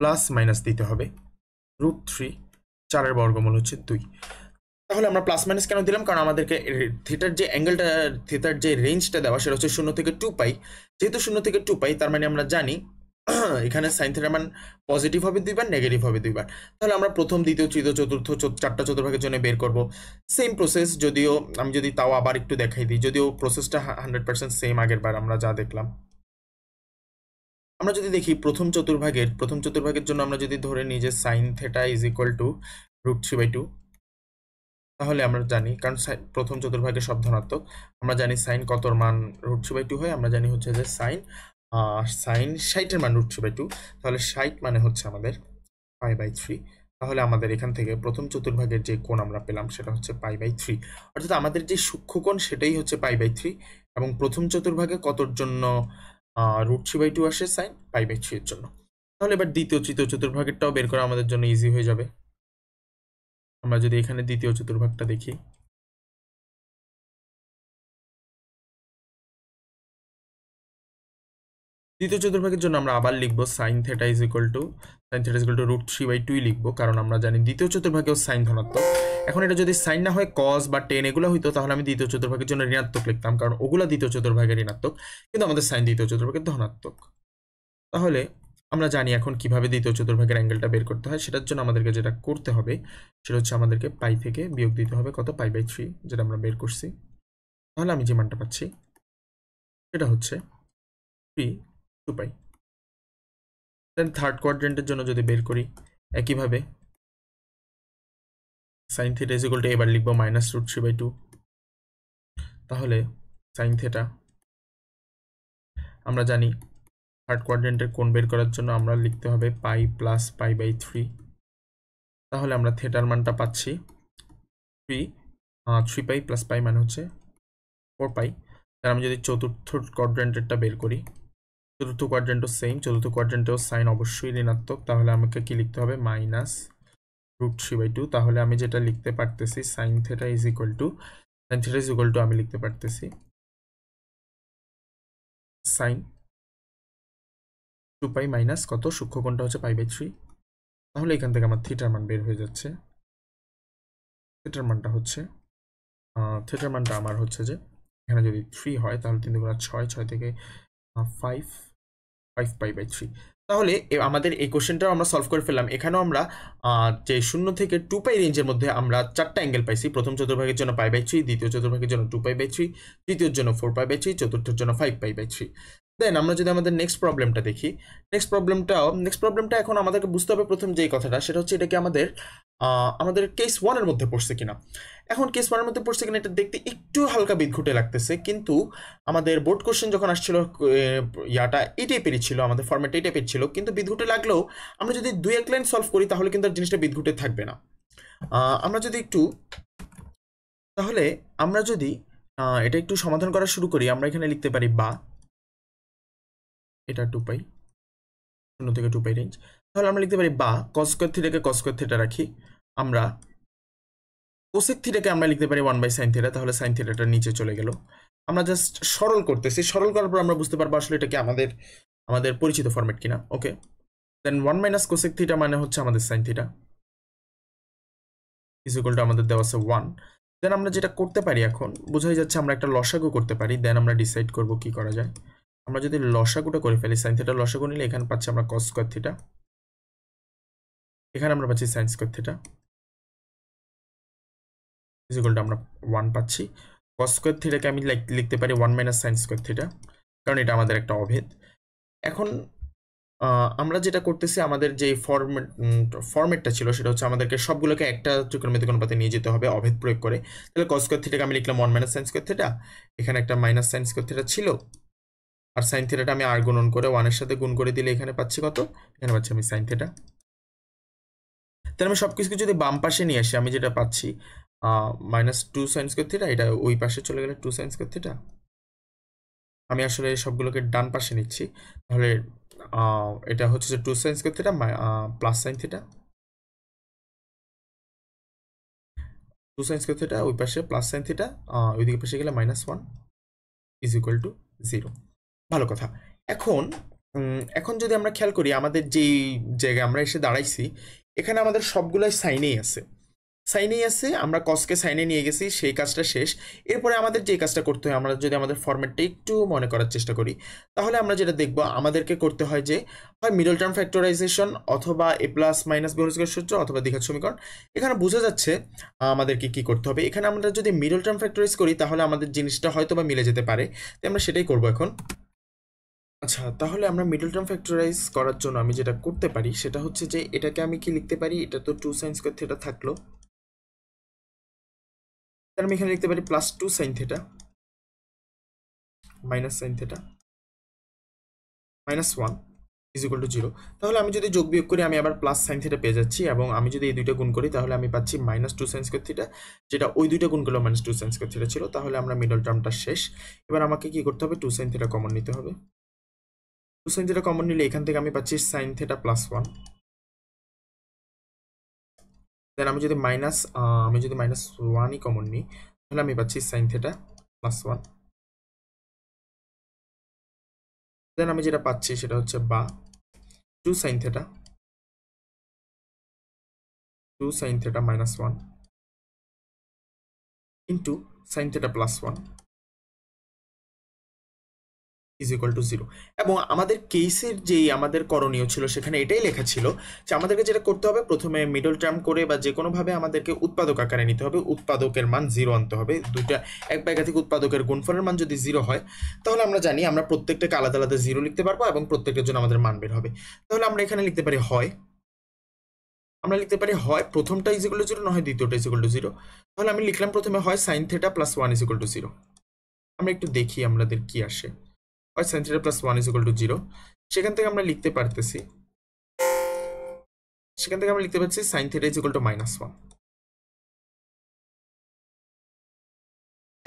প্লাস মাইনাস দিতে হবে √3, 4-এর বর্গমূল হচ্ছে 2। তাহলে আমরা প্লাস মাইনাস কেন দিলাম, কারণ আমাদেরকে থিটার যে অ্যাঙ্গেলটা, থিটার যে রেঞ্জটা দেওয়া সেটা হচ্ছে 0 থেকে 2 পাই। যেহেতু 0 থেকে 2 পাই, তার মানে আমরা জানি এখানে সাইন থিটার মান পজিটিভ হবে 2 বার, নেগেটিভ হবে 2 বার। তাহলে আমরা প্রথম, দ্বিতীয়, তৃতীয়, চতুর্থ 4টা চতুর্ভাগের জন্য বের করব। সেম প্রসেস, যদিও আমি যদি তাও আবার একটু দেখাই দিই, যদিও প্রসেসটা 100% সেম আগের বার আমরা যা দেখলাম। আমরা যদি দেখি প্রথম চতুর্ভাগের জন্য আমরা যদি ধরে নিই যে sign theta is equal two √3/2, তাহলে আমরা জানি, কারণ প্রথম চতুর্ভাগের সব ধনাত্মক, আমরা জানি সাইন কতর মান √3/2 হয়। আমরা জানি হচ্ছে যে সাইন 60-এর মান √3/2, তাহলে 60 মানে হচ্ছে আমাদের π/3। তাহলে আমাদের এখান থেকে প্রথম চতুর্ভাগের যে কোণ আমরা পেলাম সেটা হচ্ছে π/3, অর্থাৎ আমাদের যে সূক্ষ্ম কোণ সেটাই হচ্ছে π/3, এবং প্রথম চতুর্ভাগে কতর জন্য √3/2 আসে, সাইন π/3 এর জন্য। তাহলে এবার দ্বিতীয়, তৃতীয় চতুর্ভাগেরটাও বের করা আমাদের জন্য ইজি হয়ে যাবে। আমরা যদি এখানে দ্বিতীয় চতুর্ভাগটা দেখি, দ্বিতীয় চতুর্ভাগের জন্য আমরা আবার লিখবো sine theta is equal two √3/2 লিখবো, কারণ আমরা জানি দ্বিতীয় চতুর্ভাগেও সাইন ধনাত্মক। এখন এটা যদি সাইন না হয় কস বা টেন এগুলো হইতো, তাহলে আমি দ্বিতীয় চতুর্ভাগের জন্য ঋণাত্মক লিখতাম, কারণ ওগুলা দ্বিতীয় চতুর্ভাগের ঋণাত্মক, কিন্তু আমাদের সাইন দ্বিতীয় চতুর্ভাগের ধনাত্মক। তাহলে আমরা জানি এখন কিভাবে দ্বিতীয় চতুর্ভাগের অ্যাঙ্গেলটা বের করতে হয়। সেটার জন্য আমাদেরকে যেটা করতে হবে সেটা হচ্ছে আমাদেরকে পাই থেকে বিয়োগ দিতে হবে কত, π/3, যেটা আমরা বের করছি। তাহলে আমি যে মানটা পাচ্ছি সেটা হচ্ছে 3/2 পাই। দেন থার্ড কোয়াড্রেন্টের জন্য যদি বের করি, একইভাবে sign theta is equal to, এবার লিখবো -√3/2। তাহলে সাইন থিটা আমরা জানি থার্ড কোয়াড্রেন্টের কোণ বের করার জন্য আমরা লিখতে হবে পাই প্লাস π/3। তাহলে আমরা থিটার মানটা পাচ্ছি 3 পাই প্লাস পাই মানে হচ্ছে 4 পাই। আমি যদি চতুর্থ কোয়াড্রেন্টেরটা বের করি, চতুর্থ কোয়াড্রেন্টও সেম, চতুর্থ কোয়াড্রেন্টেও সাইন অবশ্যই ঋণাত্মক, তাহলে আমাকে কি লিখতে হবে -√3/2। তাহলে আমি যেটা লিখতে পারতেছি sign theta is equal two আমি লিখতে পারতেছি সাইন 2π মাইনাস কত, সূক্ষ্মকোণটা হচ্ছে π/3। তাহলে এখান থেকে আমার থিটার মান বের হয়ে যাচ্ছে। থিটার মানটা আমার হচ্ছে যে এখানে যদি 3 হয় তাহলে 3 গুণা 6, 6 থেকে 5π/3। তাহলে আমাদের এই কোশ্চেনটাও আমরা সলভ করে ফেললাম। এখানেও আমরা যে 0 থেকে 2π রেঞ্জের মধ্যে আমরা 4টা অ্যাঙ্গেল পাইছি। প্রথম চতুর্ভাগের জন্য π/3, দ্বিতীয় চতুর্ভাগের জন্য 2π/3, তৃতীয়র জন্য 4π/3, চতুর্থের জন্য 5π/3। দেন আমরা যদি আমাদের নেক্সট প্রবলেমটা দেখি, নেক্সট প্রবলেমটা এখন আমাদেরকে বুঝতে হবে প্রথম যেই কথাটা, সেটা হচ্ছে এটা কি আমাদের কেস 1 এর মধ্যে পড়ছে কিনা। এখন কেস 1 এর মধ্যে পড়ছে কিনা এটা দেখতে একটু হালকা বিদঘুটে লাগতেছে, কিন্তু আমাদের বোর্ড কোশ্চেন যখন আসছিল ইয়াটা এই টাইপেরই ছিল, আমাদের ফরম্যাট এই টাইপের ছিল, কিন্তু বিদঘুটে লাগলেও আমরা যদি 2-1 লাইন সলভ করি তাহলে কিন্তু আর জিনিসটা বিদঘুটে থাকবে না। আমরা যদি এটা একটু সমাধান করা শুরু করি, আমরা এখানে লিখতে পারি বা এটা 2π, 0 থেকে 2π রেঞ্জ। তাহলে আমরা লিখতে পারি বা cos স্কয়ার থিটাকে cos স্কয়ার থিটা রাখি, আমরা কোসেক থিটাকে আমরা লিখতে পারি 1/sin থিটা। তাহলে sin থিটাটা নিচে চলে গেল। আমরা জাস্ট সরল করতেছি, সরল করার পর আমরা বুঝতে পারবো আসলে এটা কি আমাদের পরিচিত ফরম্যাট কিনা। ওকে, দেন 1 - কোসেক থিটা মানে হচ্ছে আমাদের sin theta is equal two আমাদের দেওয়া আছে 1। দেন আমরা যেটা করতে পারি, এখন বোঝাই যাচ্ছে আমরা একটা লসাগু করতে পারি। দেন আমরা ডিসাইড করব কি করা যায়। আমরা যদি লসাগুটা করে ফেলি, sin থিটা লসাগু নিলে এখানে পাচ্ছি আমরা cos স্কয়ার থিটা, এখানে আমরা পাচ্ছি sin square theta is equal to আমরা 1 পাচ্ছি। cos স্কয়ার থিটাকে আমি লিখতে পারি 1 - sin স্কয়ার থিটা, কারণ এটা আমাদের একটা অভেদ। এখন আমরা যেটা করতেছি, আমাদের যে ফরম্যাটটা ছিল সেটা হচ্ছে আমাদেরকে সবগুলোকে একটা ত্রিকোণমিতিক অনুপাতে নিয়ে যেতে হবে অভেদ প্রয়োগ করে। তাহলে cos স্কয়ার থিটাকে আমি লিখলাম 1 - sin স্কয়ার থিটা, এখানে একটা -sin স্কয়ার থিটা ছিল, আর sin থিটাটা আমি আর গুণন করে 1 এর সাথে গুণ করে দিলে এখানে পাচ্ছি কত, এখানে পাচ্ছি আমি sin থিটা। তাহলে আমি সবকিছু যদি বাম পাশে নিয়ে আসি, আমি যেটা পাচ্ছি -2 sin স্কয়ার থিটা, এটা ওই পাশে চলে গেলে 2 sin স্কয়ার থিটা। আমি আসলে সবগুলোকে ডান পাশে নিচ্ছি, তাহলে এটা হচ্ছে যে 2 sin square theta plus sin theta, 2 sin square theta ওই পাশে প্লাস sin থিটা, ওইদিকে পাশে গেলে -1 ইজ ইকুয়াল টু 0। ভালো কথা। এখন যদি আমরা খেয়াল করি আমাদের যেই জায়গায় আমরা এসে দাঁড়াইছি, এখানে আমাদের সবগুলাই সাইনেই আছে, আমরা কসকে সাইনে নিয়ে গেছি, সেই কাজটা শেষ। এরপরে আমাদের যে কাজটা করতে হয়, আমরা যদি আমাদের ফরম্যাটটা একটু মনে করার চেষ্টা করি, তাহলে আমরা যেটা দেখব আমাদেরকে করতে হয় যে হয় মিডল টার্ম ফ্যাক্টরাইজেশন, অথবা a প্লাস মাইনাস বিয়োজকের সূত্র, অথবা দ্বিঘাত সমীকরণ। এখানে বোঝা যাচ্ছে আমাদেরকে কি করতে হবে। এখানে আমরা যদি মিডল টার্ম ফ্যাক্টরাইজ করি তাহলে আমাদের জিনিসটা হয়তো বা মিলে যেতে পারে, তাই আমরা সেটাই করবো এখন। আচ্ছা, তাহলে আমরা মিডল টার্ম ফ্যাক্টরাইজ করার জন্য আমি যেটা করতে পারি সেটা হচ্ছে যে এটাকে আমি কি লিখতে পারি, এটা তো 2 sin স্কয়ার থিটা থাকলো, তাহলে আমি এখানে লিখতে পারি +2 sin theta sin theta -1 is equal two 0। তাহলে আমি যদি যোগ বিয়োগ করি আমি আবার প্লাস sin থিটা পেয়ে যাচ্ছি, এবং আমি যদি এই দুইটা গুণ করি তাহলে আমি পাচ্ছি -2 sin স্কয়ার থিটা, যেটা ওই দুইটা গুণ করলে -2 sin স্কয়ার থিটা ছিল। তাহলে আমরা মিডল টার্মটা শেষ। এবার আমাকে কি করতে হবে, 2 sin থিটা কমন নিতে হবে। 2 sin থিটা কমন নিলে এখান থেকে আমি পাচ্ছি sin থিটা +1। দেন আমি যদি -1ই কমন নিই, তাহলে আমি পাচ্ছি sin থিটা +1। দেন আমি যেটা পাচ্ছি সেটা হচ্ছে বা 2 sin theta -1 into sin theta +1 is equal two 0। এবং আমাদের কেসের যেই আমাদের করণীয় ছিল সেখানে এটাই লেখা ছিল যে আমাদেরকে যেটা করতে হবে, প্রথমে মিডল টার্ম করে বা যে কোনোভাবে আমাদেরকে উৎপাদক আকারে নিতে হবে, উৎপাদকের মান 0 আনতে হবে। দুইটা এক বা একাধিক উৎপাদকের গুণফলের মান যদি 0 হয় তাহলে আমরা জানি আমরা প্রত্যেকটাকে আলাদা আলাদা 0 লিখতে পারবো, এবং প্রত্যেকটার জন্য আমাদের মান বের হবে। তাহলে আমরা এখানে লিখতে পারি হয় প্রথমটা ইজ ইকুয়াল টু 0, না হয় দ্বিতীয়টা ইজ ইকুয়াল টু 0। তাহলে আমি লিখলাম প্রথমে হয় sin theta +1 is equal two 0। আমরা একটু দেখি আমাদের কি আসে। হয় sin theta +1 is equal two 0, সেখান থেকে আমরা লিখতে পারছি sin theta is equal to -1।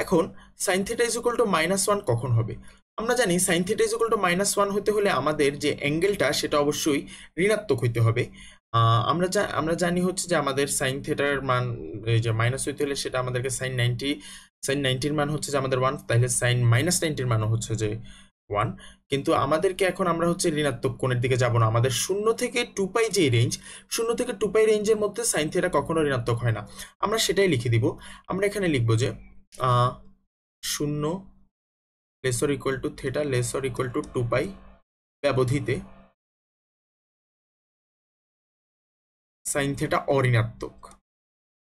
এখন sign theta is equal to -1 কখন হবে? আমরা জানি sign theta is equal to -1 হতে হলে আমাদের যে অ্যাঙ্গেলটা সেটা অবশ্যই ঋণাত্মক হইতে হবে। আমরা জানি হচ্ছে যে আমাদের সাইন থিটার মান এই যে মাইনাস হইতে হলে সেটা আমাদেরকে সাইন 90 মান হচ্ছে যে আমাদের 1, তাহলে সাইন -90 মানও হচ্ছে যে 1। কিন্তু আমাদেরকে এখন আমরা হচ্ছে ঋণাত্মক কোণের দিকে যাব না, আমাদের 0 থেকে 2π যে রেঞ্জ, 0 থেকে 2π রেঞ্জের মধ্যে সাইন থিটা কখনো ঋণাত্মক হয় না। আমরা সেটাই লিখে দিব। আমরা এখানে লিখবো যে 0 lesser equal to theta lesser equal to 2π ব্যবধিতে সাইন থিটা অঋণাত্মক।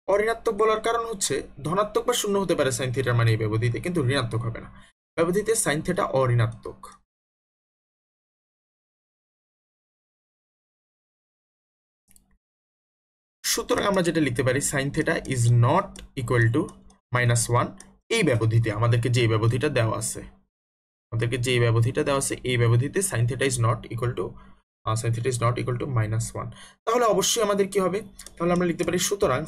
অঋণাত্মক বলার কারণ হচ্ছে ধনাত্মক বা 0 হতে পারে সাইন থিটার মানে এই ব্যবধিতে, কিন্তু ঋণাত্মক হবে না। ব্যবধিতে সাইন থিটা অঋণাত্মক। সুতরাং আমরা যেটা লিখতে পারি sine theta is not equal to -1 এই ব্যবধিতে, আমাদেরকে যে ব্যবধিটা দেওয়া আছে, এই ব্যবধিতে sine theta is not equal to -1। তাহলে অবশ্যই আমাদের কি হবে? তাহলে আমরা লিখতে পারি সুতরাং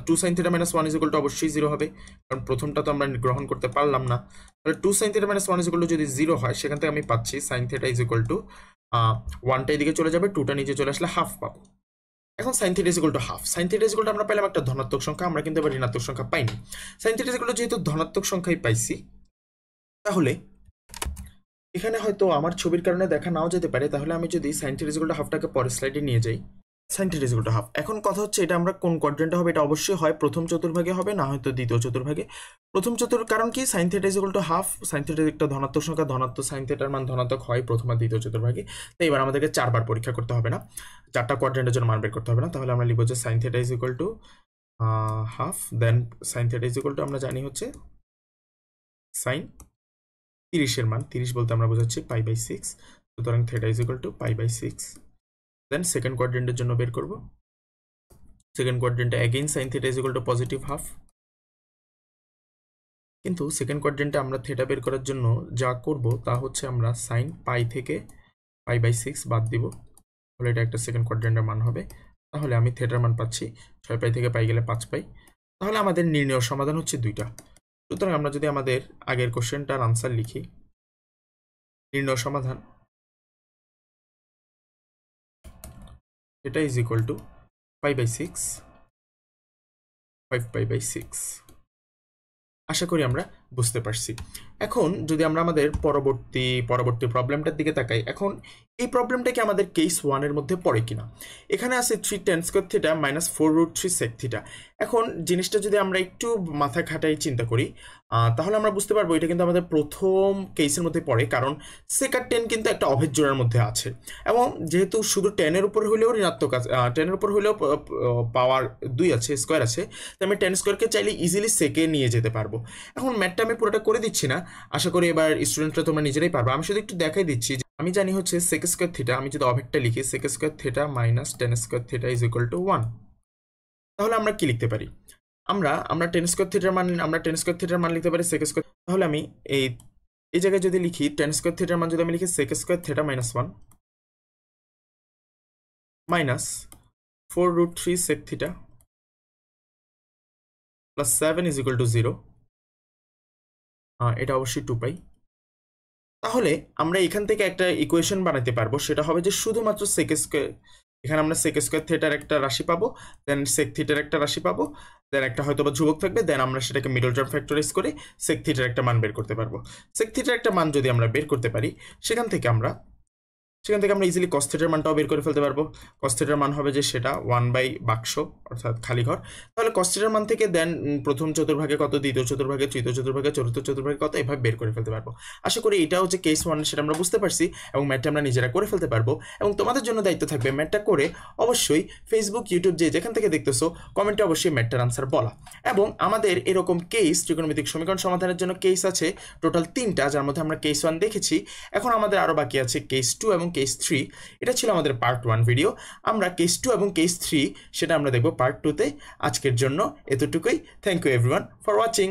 2 sin θ -1 ইজ ইকুয়াল টু অবশ্যই 0 হবে, কারণ প্রথমটা তো আমরা গ্রহণ করতে পারলাম না। তাহলে 2 sin θ -1 ইজ ইকুয়াল টু যদি 0 হয়, সেখান থেকে আমি পাচ্ছি sin θ ইজ ইকুয়াল টু 1টা এদিকে চলে যাবে, 2টা নিচে চলে আসলে হাফ পাবো। এখন sin θ is equal to half. sin θ is equal to আমরা পেলাম একটা ধনাত্মক সংখ্যা, আমরা কিন্তু এবার ঋণাত্মক সংখ্যা পাইনি। sin θ ইজ ইকুয়াল টু যেহেতু ধনাত্মক সংখ্যাই পাইছি, তাহলে এখানে হয়তো আমার ছবির কারণে দেখা নাও যেতে পারে। তাহলে আমি যদি sin θ ইজ ইকুয়াল টু হাফটাকে পরের স্লাইডে নিয়ে যাই, sin θ is equal to half. এখন কথা হচ্ছে এটা আমরা কোন কোয়াড্রেন্টে হবে? এটা অবশ্যই হয় প্রথম চতুর্ভাগে হবে, না হয়তো দ্বিতীয় চতুর্ভাগে। প্রথম কারণ কি? sin θ is equal to half, sin θ একটা ধনাত্মক সংখ্যা, ধনাত্মক sin θ এর মান ধনাত্মক হয় প্রথম আর দ্বিতীয় চতুর্ভাগে। তাই এবার আমাদেরকে 4বার পরীক্ষা করতে হবে না, 4টা কোয়াড্রেন্টের জন্য মান বের করতে হবে না। তাহলে আমরা লিখব যে sin θ is equal to half, then sin θ is equal to আমরা জানি হচ্ছে sin 30 এর মান, 30 বলতে আমরা বোঝাচ্ছি π/6, সুতরাং θ is equal to π/6। Then second কোয়াড্রেন্টের জন্য বের করব। সেকেন্ড কোয়াড্রেন্টে again sin θ is equal to positive half, কিন্তু সেকেন্ড কোয়াড্রেন্টে আমরা থিটা বের করার জন্য যা করব তা হচ্ছে আমরা sin π থেকে π/6 বাদ দিব, তাহলে এটা একটা সেকেন্ড কোয়াড্রেন্টের মান হবে। তাহলে আমি থিটার মান পাচ্ছি 6π থেকে π গেলে 5π। তাহলে আমাদের নির্ণয় সমাধান হচ্ছে 2টা। সুতরাং আমরা যদি আমাদের আগের কোশ্চেনটার আনসার লিখি, নির্ণয় সমাধান এটা ইজ ইকুয়াল টু π/6 5π/6। আশা করি আমরা বুঝতে পারছি। এখন যদি আমরা আমাদের পরবর্তী প্রবলেমটার দিকে তাকাই, এখন এই প্রবলেমটা কি আমাদের কেস 1 এর মধ্যে পড়ে কিনা? এখানে আছে 3 tan square theta -4√3 sec theta. এখন জিনিসটা যদি আমরা একটু মাথা খাটাই চিন্তা করি, তাহলে আমরা বুঝতে পারবো এটা কিন্তু আমাদের প্রথম কেসের মধ্যে পড়ে, কারণ sec আর tan কিন্তু একটা অভেদ জোড়ার মধ্যে আছে, এবং যেহেতু শুধু tan এর উপর হলেও ঋণাত্মক আছে, tan এর উপর হলেও পাওয়ার 2 আছে, স্কয়ার আছে, তাই আমি tan স্কয়ারকে চাইলে ইজিলি সেকে নিয়ে যেতে পারবো। এখন ম্যাথটা আমি পুরোটা করে দিচ্ছি না, আশা করি এবার স্টুডেন্টরা তোমরা নিজেরাই পারবে। আমি শুধু একটু দেখাই দিচ্ছি, আমি জানি হচ্ছে sec স্কয়ার থিটা, আমি যদি অভেদটা লিখি sec square theta tan square theta is equal to 1, তাহলে আমরা কি লিখতে পারি? আমরা tan স্কয়ার থিটার মান লিখতে পারি sec স্কয়ার। তাহলে আমি এই জায়গায় যদি লিখি tan স্কয়ার থিটার মান যদি আমি লিখি sec square theta -1 -4√3 sec theta plus 7 is equal two 0, এটা অবশ্যই 2π। তাহলে আমরা এখান থেকে একটা ইকুয়েশন বানাতে পারবো, সেটা হবে যে শুধুমাত্র sec স্কয়ার, এখানে আমরা sec স্কয়ার থিটার একটা রাশি পাবো, দেন sec থিটার একটা রাশি পাবো, দেন একটা হয়তো বা ধ্রুবক থাকবে, দেন আমরা সেটাকে মিডল টার্ম ফ্যাক্টরাইজ করে sec থিটার একটা মান বের করতে পারবো। sec থিটার একটা মান যদি আমরা বের করতে পারি, সেখান থেকে আমরা ইজিলি cos থিটার মানটাও বের করে ফেলতে পারবো। cos থিটার মান হবে যে সেটা 1/বাক্স অর্থাৎ খালি ঘর। তাহলে cos থিটার মান থেকে দেন প্রথম চতুর্ভাগে কত, দ্বিতীয় চতুর্ভাগে, তৃতীয় চতুর্ভাগে, চতুর্থ চতুর্ভাগে কত, এভাবে বের করে ফেলতে পারবো। আশা করি এটা হচ্ছে কেস 1, সেটা আমরা বুঝতে পারছি, এবং ম্যাথটা আমরা নিজেরা করে ফেলতে পারবো। এবং তোমাদের জন্য দায়িত্ব থাকবে ম্যাথটা করে অবশ্যই ফেসবুক, ইউটিউব যেখান থেকে দেখতেছো কমেন্টে অবশ্যই ম্যাথটার আনসার বলা। এবং আমাদের এরকম কেস ত্রিকোণমিতিক সমীকরণ সমাধানের জন্য কেস আছে টোটাল 3টা, যার মধ্যে আমরা কেস 1 দেখেছি। এখন আমাদের আরো বাকি আছে কেস 2 এবং কেস 3। এটা ছিল আমাদের পার্ট 1 ভিডিও। আমরা কেস 2 এবং কেস 3 সেটা আমরা দেখব পার্ট 2 তে। আজকের জন্য এতটুকুই। Thank you everyone for watching.